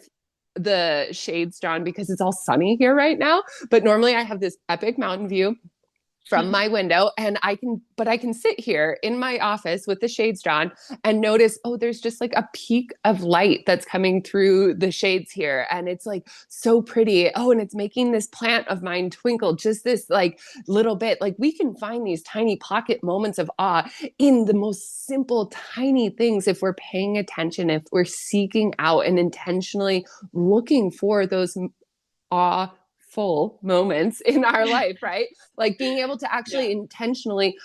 the shades drawn because it's all sunny here right now. But normally I have this epic mountain view from my window, and I can sit here in my office with the shades drawn and notice, oh, there's just like a peak of light that's coming through the shades here, and it's like so pretty. Oh, and it's making this plant of mine twinkle just this like little bit. Like we can find these tiny pocket moments of awe in the most simple tiny things if we're paying attention, if we're seeking out and intentionally looking for those awful moments in our life, right? Like being able to Yeah. actually intentionally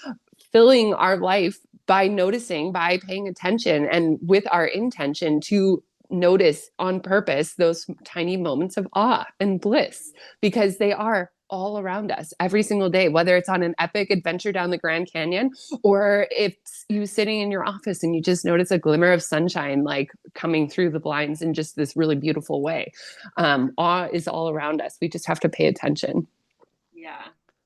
filling our life by noticing, by paying attention, and with our intention to notice on purpose those tiny moments of awe and bliss, because they are all around us every single day, whether it's on an epic adventure down the Grand Canyon or if you sitting in your office and you just notice a glimmer of sunshine like coming through the blinds in just this really beautiful way. Awe is all around us. We just have to pay attention. Yeah.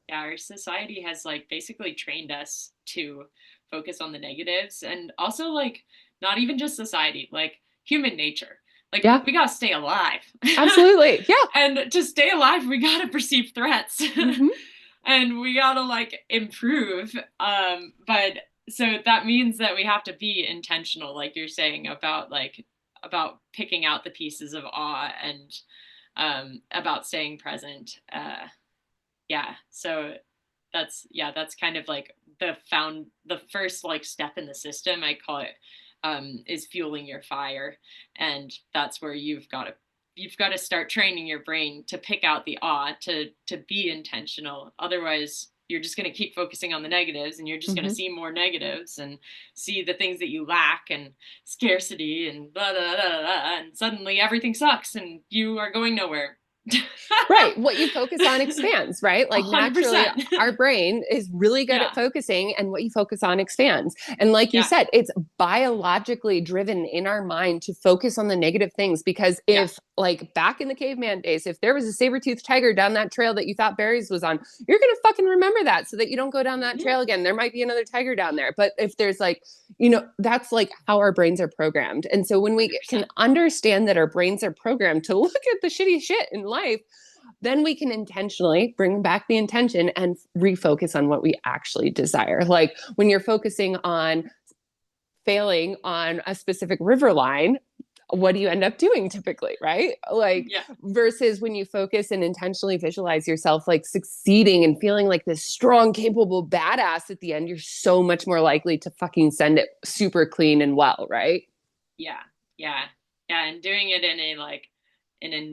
Yeah. Our society has like basically trained us to focus on the negatives, and also like not even just society, like human nature. Like Yeah, we gotta stay alive. absolutely. Yeah. And to stay alive, we gotta perceive threats. Mm-hmm. And we gotta like improve. But so that means that we have to be intentional, like you're saying, about picking out the pieces of awe and about staying present. Yeah, so that's kind of like the first like step in the system, I call it, is fueling your fire. And that's where you've got to start training your brain to pick out the awe, to be intentional. Otherwise you're just going to keep focusing on the negatives, and you're just going to Mm-hmm. see more negatives and see the things that you lack and scarcity and blah, blah, blah, blah, and suddenly everything sucks and you are going nowhere. Right. What you focus on expands, right? A Like hundred naturally, percent. our brain is really good at Yeah. focusing, and what you focus on expands. And like you Yeah. said, it's biologically driven in our mind to focus on the negative things. Because Yeah. if, like back in the caveman days, if there was a saber-toothed tiger down that trail that you thought berries was on, you're going to fucking remember that so that you don't go down that Mhm. trail again. There might be another tiger down there. But if there's like, that's like how our brains are programmed. And so when we can 100%. understand that our brains are programmed to look at the shitty shit in life, then we can intentionally bring back the intention and refocus on what we actually desire. Like when you're focusing on failing on a specific river line, what do you end up doing typically, right? Like, Yeah. versus when you focus and intentionally visualize yourself like succeeding and feeling like this strong, capable badass at the end, you're so much more likely to fucking send it super clean and well, right? Yeah. Yeah. Yeah. And doing it in a like in a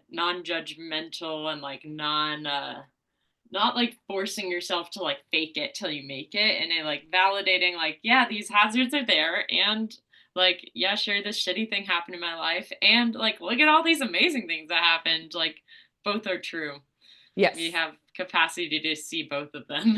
non-judgmental and like not like forcing yourself to like fake it till you make it, and it like validating like, yeah, these hazards are there, and like, yeah, sure, this shitty thing happened in my life, and like, look at all these amazing things that happened. Like, both are true. We Yes. have capacity to see both of them.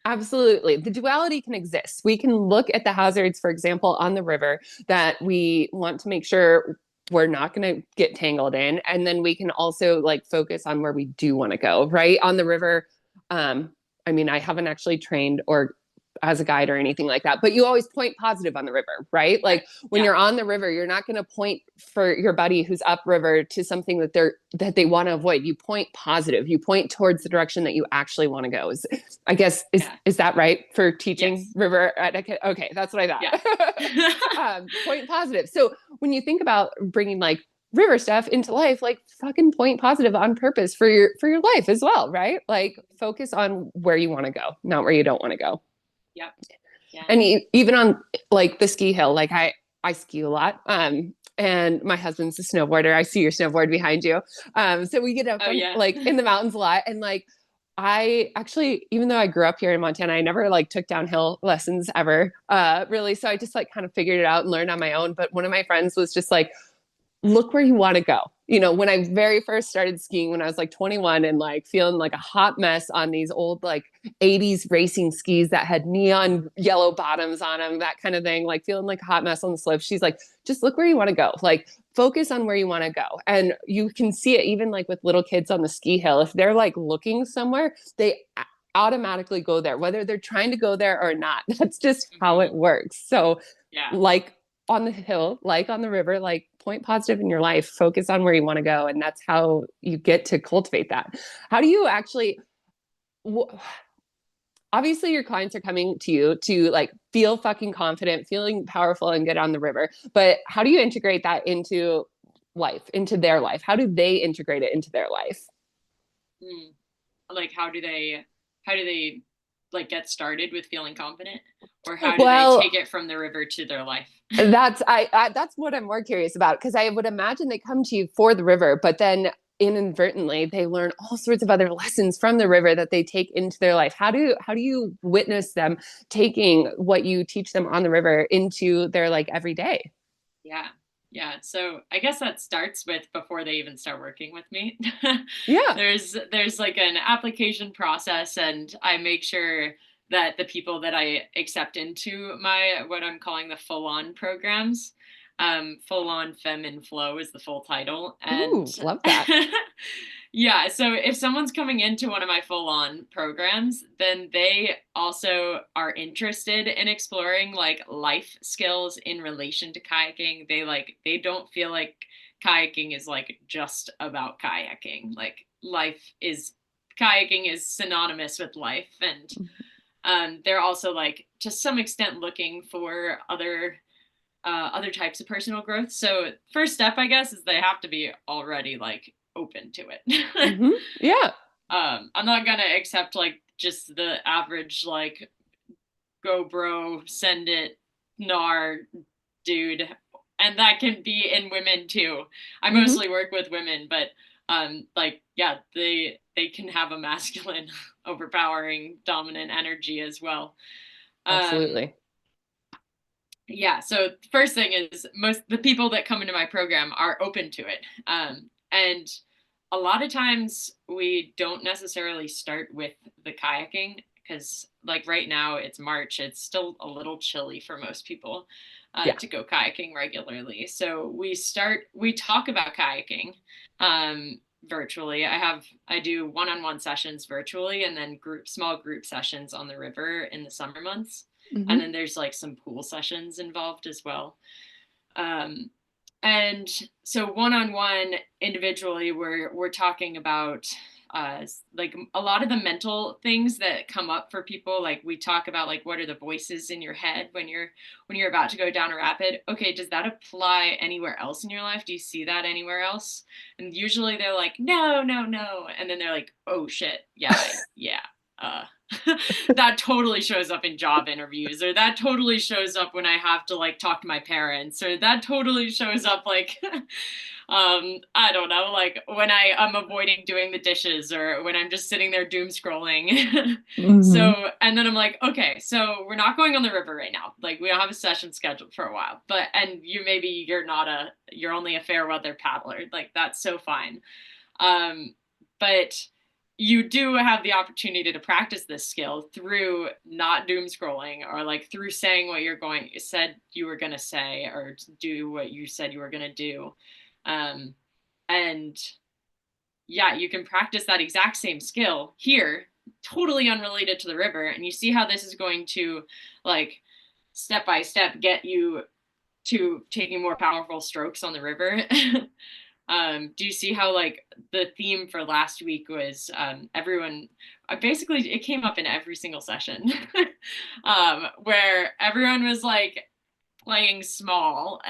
Absolutely. The duality can exist. We can look at the hazards, for example, on the river that we want to make sure we're not going to get tangled in. And then we can also like focus on where we do want to go, right? On the river. Um, I mean, I haven't actually trained or as a guide or anything like that, but you always point positive on the river, right? Right. Like when Yeah. you're on the river, you're not going to point for your buddy who's upriver to something that they want to avoid. You point positive. You point towards the direction that you actually want to go. I guess Yeah. is that right for teaching Yes. river etiquette? Okay, that's what I Yeah. thought. Point positive. So when you think about bringing like river stuff into life, like fucking point positive on purpose for your life as well, right? Like focus on where you want to go, not where you don't want to go. Yep. Yeah. And even on like the ski hill, like I ski a lot. And my husband's a snowboarder. I see your snowboard behind you. So we get up Oh on yeah. like in the mountains a lot. And like I actually, even though I grew up here in Montana, I never like took downhill lessons ever, really. So I just like kind of figured it out and learned on my own. But one of my friends was just like, look where you want to go. You know, when I very first started skiing when I was like 21 and like feeling like a hot mess on these old like 80s racing skis that had neon yellow bottoms on them, that kind of thing, like feeling like a hot mess on the slope. She's like, just look where you want to go. Like focus on where you want to go. And you can see it even like with little kids on the ski hill. If they're like looking somewhere, they automatically go there, whether they're trying to go there or not. That's just how Hmm. it works. So Yeah. like on the hill, like on the river, like point positive in your life, focus on where you want to go. And that's how you get to cultivate that. How do you actually, obviously your clients are coming to you to like feel fucking confident, feeling powerful and good on the river. But how do you integrate that into life, into their life? How do they integrate it into their life? Mm. Like, how do they like get started with feeling confident, or how do they Well, take it from the river to their life? that's what I'm more curious about because I would imagine they come to you for the river, but then inadvertently they learn all sorts of other lessons from the river that they take into their life. How do you witness them taking what you teach them on the river into their like everyday? Yeah. Yeah. So I guess that starts with before they even start working with me. Yeah. There's like an application process, and I make sure that the people that I accept into my what I'm calling the full on programs, full on fem and flow is the full title. And Ooh, love that. yeah, so if someone's coming into one of my full on programs, then they also are interested in exploring like life skills in relation to kayaking. They don't feel like kayaking is like just about kayaking. Like life is kayaking is synonymous with life, and they're also like to some extent looking for other types of personal growth. So first step, I guess, is they have to be already like open to it. Mm-hmm. Yeah. I'm not gonna accept like just the average like go bro, send it, nar dude. And that can be in women too. I Mm-hmm. mostly work with women, but like yeah, they can have a masculine, overpowering, dominant energy as well. Um Absolutely. yeah, so first thing is most the people that come into my program are open to it. And a lot of times we don't necessarily start with the kayaking because like right now it's March, it's still a little chilly for most people Yeah. to go kayaking regularly. So we talk about kayaking virtually. I do one-on-one sessions virtually, and then small group sessions on the river in the summer months, and Mm-hmm. then there's like some pool sessions involved as well. Um, and so one on one individually, we're talking about like a lot of the mental things that come up for people, like we talk about like what are the voices in your head when you're about to go down a rapid. Okay, does that apply anywhere else in your life? Do you see that anywhere else? And usually they're like, no, no, no, and then they're like, oh shit, yeah, yeah. uh that totally shows up in job interviews, or that totally shows up when I have to like talk to my parents, or that totally shows up like I don't know, like when I am avoiding doing the dishes, or when I'm just sitting there doom scrolling. Hmm. So, and then I'm like, okay, so we're not going on the river right now. Like we don't have a session scheduled for a while. But and you maybe you're only a fair weather paddler. Like that's so fine. But you do have the opportunity to practice this skill through not doom scrolling, or like through saying what said you were going to say, or do what you said you were going to do. um, and yeah, you can practice that exact same skill here, totally unrelated to the river, and you see how this is going to like step by step get you to taking more powerful strokes on the river. Do you see how like the theme for last week was everyone basically it came up in every single session, where everyone was like playing small.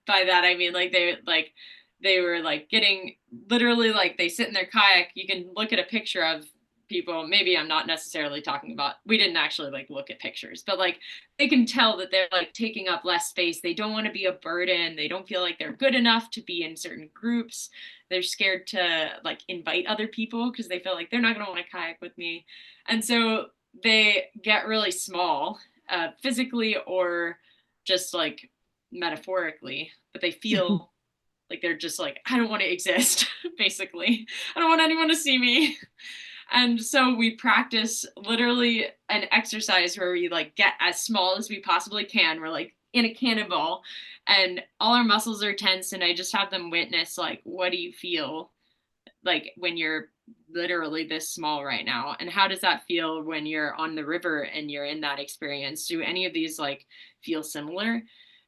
By that I mean they were like getting literally like they sit in their kayak. You can look at a picture of people. Maybe I'm not necessarily talking about, we didn't actually like look at pictures, but like they can tell that they're like taking up less space. They don't want to be a burden. They don't feel like they're good enough to be in certain groups. They're scared to like invite other people because they feel like they're not going to want to kayak with me. And so they get really small, physically or just like metaphorically, but they feel like they're just like, I don't want to exist, basically. I don't want anyone to see me. And so we practice literally an exercise where we like get as small as we possibly can. We're like in a cannonball and all our muscles are tense. And I just have them witness, like, what do you feel like when you're literally this small right now? And how does that feel when you're on the river and you're in that experience? Do any of these like feel similar?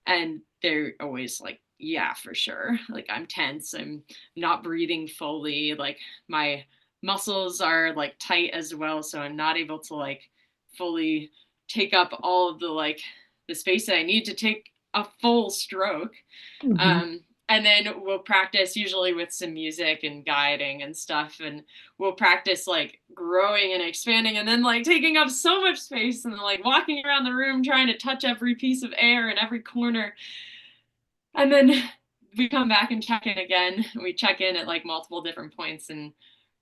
And they're always like, yeah, for sure. Like I'm tense. I'm not breathing fully. Like my muscles are like tight as well. So I'm not able to like fully take up all of the like the space that I need to take a full stroke. Hmm. Um, and then we'll practice usually with some music and guiding and stuff. And we'll practice like growing and expanding and then like taking up so much space and like walking around the room trying to touch every piece of air in every corner. And then we come back and check in again. We check in at like multiple different points. And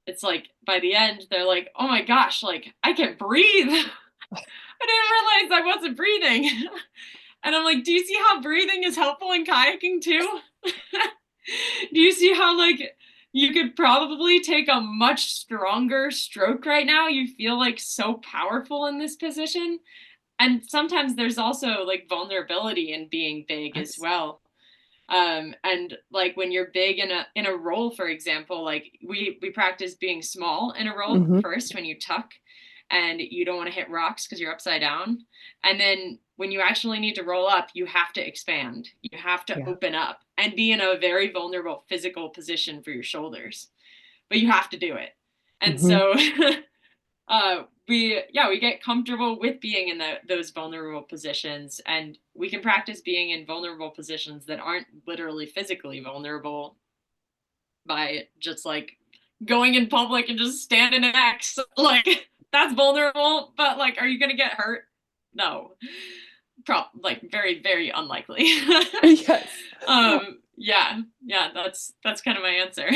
it's like by the end, they're like, oh my gosh, like I can breathe. I didn't realize I wasn't breathing. And I'm like, do you see how breathing is helpful in kayaking too? Do you see how like you could probably take a much stronger stroke right now? You feel like so powerful in this position. And sometimes there's also like vulnerability in being big as Yes. well. And like when you're big in a roll, for example, like we practice being small in a roll Hmm. first when you tuck and you don't want to hit rocks because you're upside down. And then when you actually need to roll up, you have to expand. You have to Yeah. open up and be in a very vulnerable physical position for your shoulders. But you have to do it. And Hmm. so we get comfortable with being in those vulnerable positions, and we can practice being in vulnerable positions that aren't literally physically vulnerable by just like going in public and just standing in X. Like that's vulnerable, but like, are you gonna get hurt? No. Like very, very unlikely. Yes. Yeah, yeah, that's kind of my answer.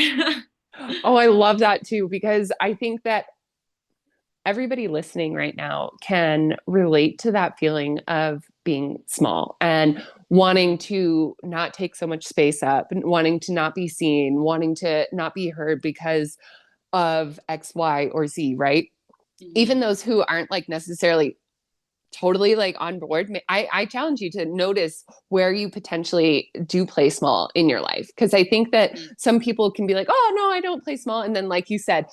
Oh, I love that too, because I think that everybody listening right now can relate to that feeling of being small and wanting to not take so much space up and wanting to not be seen, wanting to not be heard because of X, Y, or Z, right? Even Mhm. those who aren't like necessarily totally like on board, I challenge you to notice where you potentially do play small in your life, because I think that Mhm. some people can be like, oh no, I don't play small, and then like you said,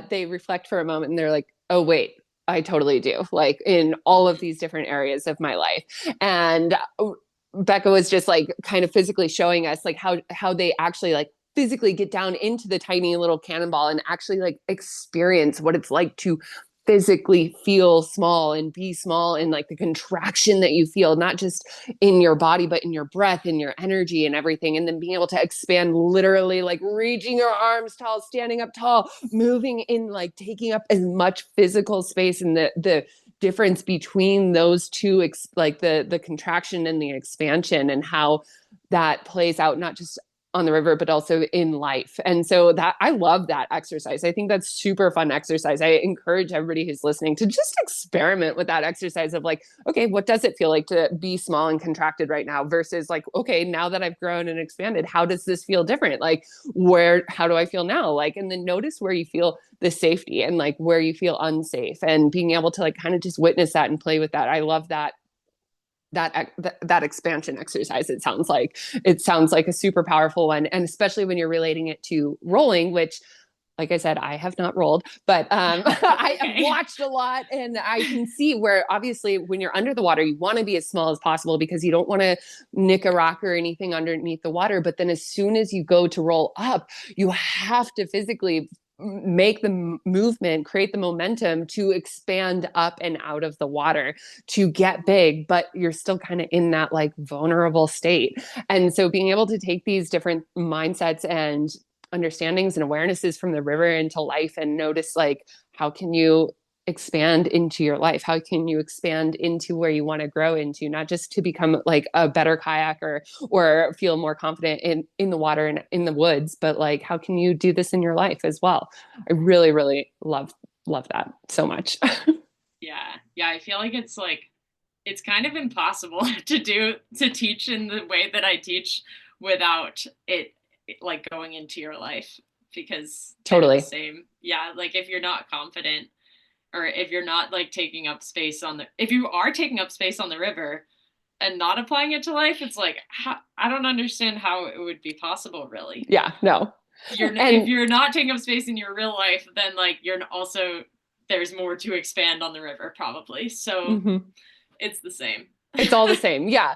they reflect for a moment and they're like, oh wait, I totally do, like in all of Mhm. these different areas of my life. And Becca was just like kind of physically showing us like how they actually like physically get down into the tiny little cannonball and actually like experience what it's like to physically feel small and be small, and like the contraction that you feel, not just in your body, but in your breath and your energy and everything. And then being able to expand, literally like reaching your arms tall, standing up tall, moving in, like taking up as much physical space. And the difference between those two, like the contraction and the expansion, and how that plays out, not just on the river, but also in life. And so that, I love that exercise. I think that's super fun exercise. I encourage everybody who's listening to just experiment with that exercise of like, okay, what does it feel like to be small and contracted right now versus like, okay, now that I've grown and expanded, how does this feel different? Like how do I feel now? Like, and then notice where you feel the safety and like where you feel unsafe, and being able to like kind of just witness that and play with that. I love that expansion exercise. It sounds like a super powerful one, and especially when you're relating it to rolling, which, like I said, I have not rolled, but I have watched a lot, and I can see where obviously when you're under the water, you want to be as small as possible because you don't want to nick a rock or anything underneath the water. But then as soon as you go to roll up, you have to physically make the movement, create the momentum to expand up and out of the water to get big, but you're still kind of in that like vulnerable state. And so being able to take these different mindsets and understandings and awarenesses from the river into life, and notice like, how can you expand into your life? How can you expand into where you want to grow into, not just to become like a better kayaker or feel more confident in the water and in the woods, but like, how can you do this in your life as well? I really, really love that so much. Yeah. Yeah. I feel like it's kind of impossible to teach in the way that I teach without it like going into your life, because I do the Totally. same. Yeah. Like if you're not confident, or if you're not like taking up space if you are taking up space on the river and not applying it to life, it's like, I don't understand how it would be possible, really. Yeah, no. If And you're not taking up space in your real life, then like you're also, there's more to expand on the river probably. So mhm. it's the same. It's all the same. Yeah.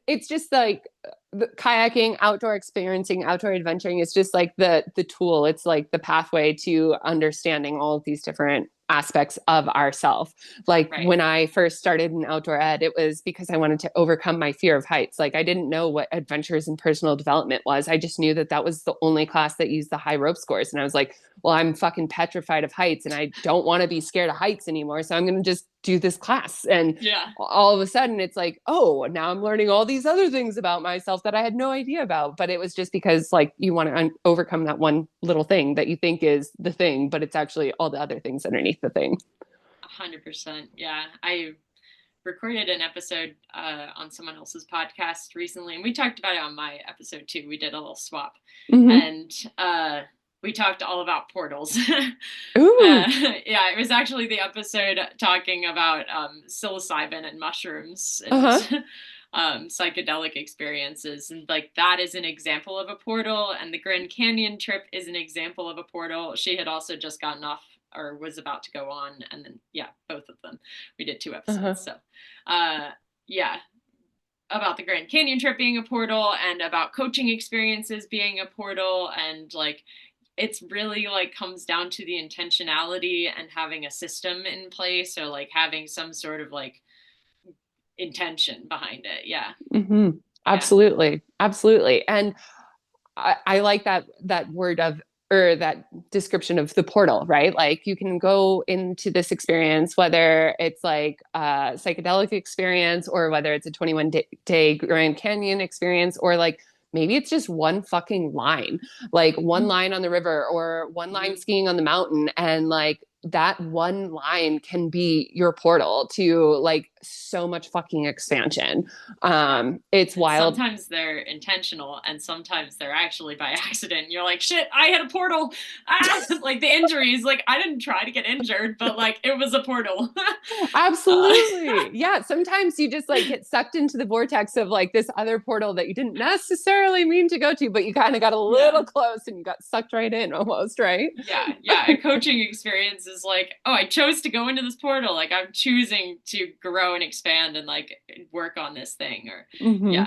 It's just like the kayaking, outdoor experiencing, outdoor adventuring is just like the tool. It's like the pathway to understanding all of these different aspects of ourself. Like Right. when I first started in outdoor ed, it was because I wanted to overcome my fear of heights. Like I didn't know what adventures in personal development was. I just knew that that was the only class that used the high rope scores. And I was like, well, I'm fucking petrified of heights and I don't want to be scared of heights anymore. So I'm going to just do this class. And Yeah. all of a sudden it's like, oh, now I'm learning all these other things about myself that I had no idea about. But it was just because like you want to overcome that one little thing that you think is the thing, but it's actually all the other things underneath the thing. 100%. Yeah. I recorded an episode on someone else's podcast recently, and we talked about it on my episode too. We did a little swap, Mm-hmm. and we talked all about portals. Ooh. Yeah, it was actually the episode talking about psilocybin and mushrooms Uh-huh. and psychedelic experiences, and like that is an example of a portal, and the Grand Canyon trip is an example of a portal. She had also just gotten off, or was about to go on, and then yeah, both of them, we did 2 episodes. Uh-huh. So yeah, about the Grand Canyon trip being a portal, and about coaching experiences being a portal, and like it's really like comes down to the intentionality and having a system in place, or like having some sort of like intention behind it. Yeah. Mm-hmm. Yeah. Absolutely. Absolutely. And I like that word of, or that description of the portal, right? Like you can go into this experience, whether it's like a psychedelic experience or whether it's a 21-day Grand Canyon experience, or like maybe it's just one fucking line, like one line on the river or one line Mhm. skiing on the mountain. And like that one line can be your portal to like so much fucking expansion. Yeah. It's And wild. sometimes they're intentional, and sometimes they're actually by accident. You're like, shit, I had a portal. Ah! Like the injuries, like I didn't try to get injured, but like it was a portal. uh, Absolutely. Yeah. Sometimes you just like get sucked into the vortex of like this other portal that you didn't necessarily mean to go to, but you kind of got a yeah. little close and you got sucked right in almost, right? Yeah. Yeah. A coaching experience is like, oh, I chose to go into this portal. Like I'm choosing to grow and expand and like work on this thing. Or, Mm-hmm. yeah.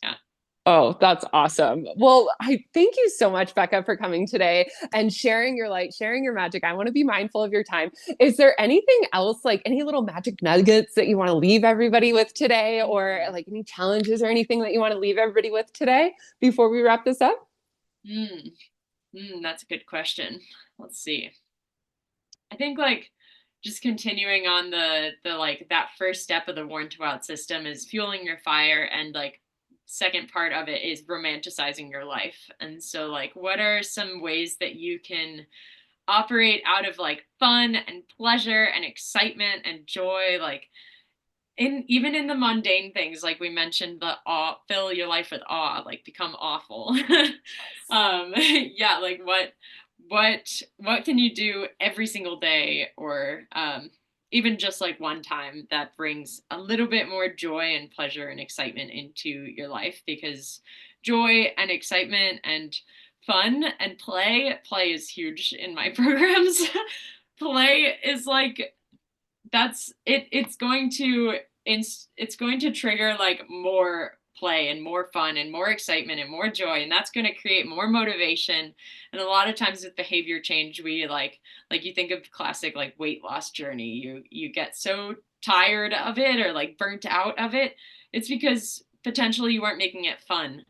Yeah. Oh, that's awesome. Well, I thank you so much, Becca, for coming today and sharing your light, sharing your magic. I want to be mindful of your time. Is there anything else, like any little magic nuggets that you want to leave everybody with today, or like any challenges or anything that you want to leave everybody with today before we wrap this up? Mm, that's a good question. Let's see. I think like just continuing on the like that first step of the Warm to Wild system is fueling your fire, and like second part of it is romanticizing your life. And so like what are some ways that you can operate out of like fun and pleasure and excitement and joy, like in even in the mundane things, like we mentioned, the awe, fill your life with awe, like become awful. Yeah, like what can you do every single day, or even just like one time, that brings a little bit more joy and pleasure and excitement into your life? Because joy and excitement and fun and play is huge in my programs. Play is like that's it it's going to it's going to trigger like more play and more fun and more excitement and more joy, and that's going to create more motivation. And a lot of times with behavior change, we like you think of classic like weight loss journey, you get so tired of it or like burnt out of it. It's because potentially you weren't making it fun.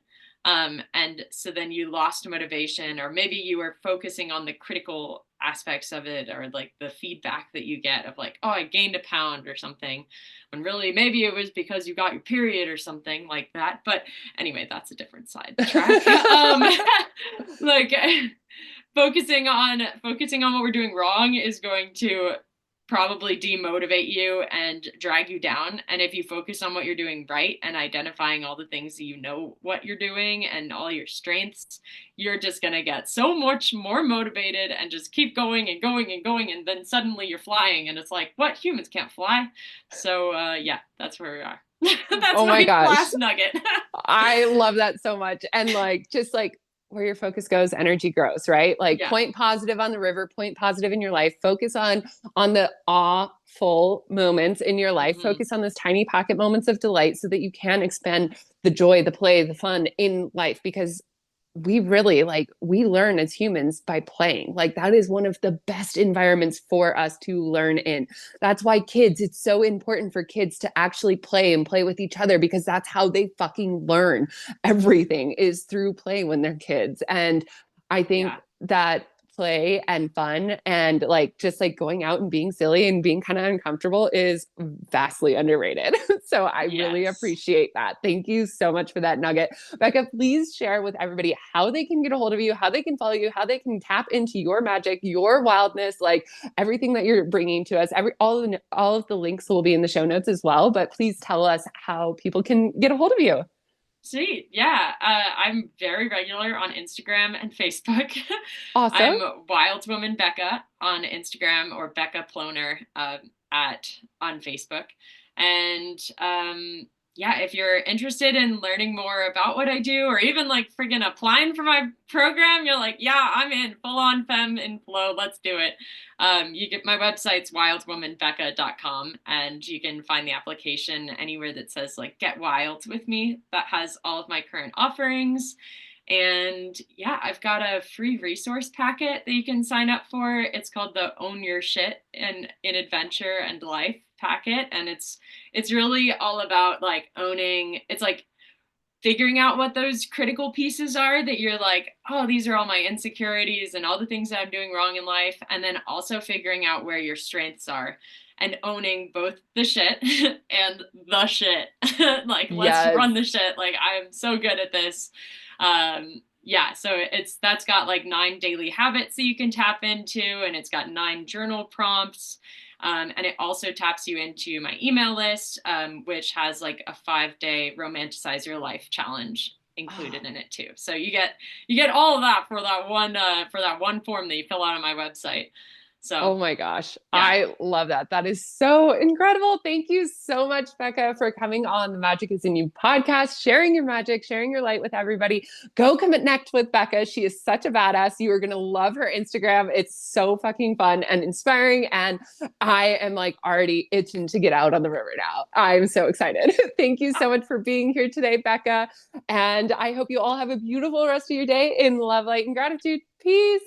And so then you lost motivation, or maybe you were focusing on the critical aspects of it, or like the feedback that you get of like, oh, I gained a pound or something, when really maybe it was because you got your period or something like that. But anyway, that's a different side track. Like focusing on what we're doing wrong is going to probably demotivate you and drag you down. And if you focus on what you're doing right and identifying all the things that you know what you're doing and all your strengths, you're just going to get so much more motivated and just keep going and going and going. And then suddenly you're flying, and it's like, what? Humans can't fly. So yeah, that's where we are. That's Oh my my gosh. last nugget. I love that so much. And like, just like where your focus goes, energy grows, right? Like Yeah. point positive on the river, point positive in your life, focus on the awful moments in your life, Hmm. focus on those tiny pocket moments of delight so that you can expand the joy, the play, the fun in life. Because we really like we learn as humans by playing. Like that is one of the best environments for us to learn in. That's why kids, it's so important for kids to actually play and play with each other, because that's how they fucking learn. Everything is through play when they're kids. And I think Yeah. that play and fun and like just like going out and being silly and being kind of uncomfortable is vastly underrated. So I really Yes. appreciate that. Thank you so much for that nugget. Becca, please share with everybody how they can get a hold of you, how they can follow you, how they can tap into your magic, your wildness, like everything that you're bringing to us. All of the links will be in the show notes as well. But please tell us how people can get a hold of you. Sweet. Yeah. I'm very regular on Instagram and Facebook. Awesome. I'm Wild Woman Becca on Instagram, or Becca Ploener at on Facebook. And yeah, if you're interested in learning more about what I do, or even like friggin' applying for my program, you're like, yeah, I'm in full on femme in flow. Let's do it. You get my website's wildwomanbecca.com, and you can find the application anywhere that says like get wild with me. That has all of my current offerings. And yeah, I've got a free resource packet that you can sign up for. It's called the Own Your Shit in Adventure and Life packet. And it's really all about like owning, it's like figuring out what those critical pieces are that you're like, oh, these are all my insecurities and all the things that I'm doing wrong in life. And then also figuring out where your strengths are and owning both the shit and the shit. Like, let's Yes. run the shit. Like, I'm so good at this. Yeah, so that's got like 9 daily habits that you can tap into, and it's got 9 journal prompts. And it also taps you into my email list, which has like a 5-day romanticize your life challenge included Oh, in it too. So you get all of that for that one form that you fill out on my website. So Oh my gosh. yeah. I love that. That is so incredible. Thank you so much, Becca, for coming on the Magic is in You podcast, sharing your magic, sharing your light with everybody. Go connect with Becca. She is such a badass. You are going to love her Instagram. It's so fucking fun and inspiring. And I am like already itching to get out on the river now. I'm so excited. Thank you so much for being here today, Becca. And I hope you all have a beautiful rest of your day in love, light, and gratitude. Peace.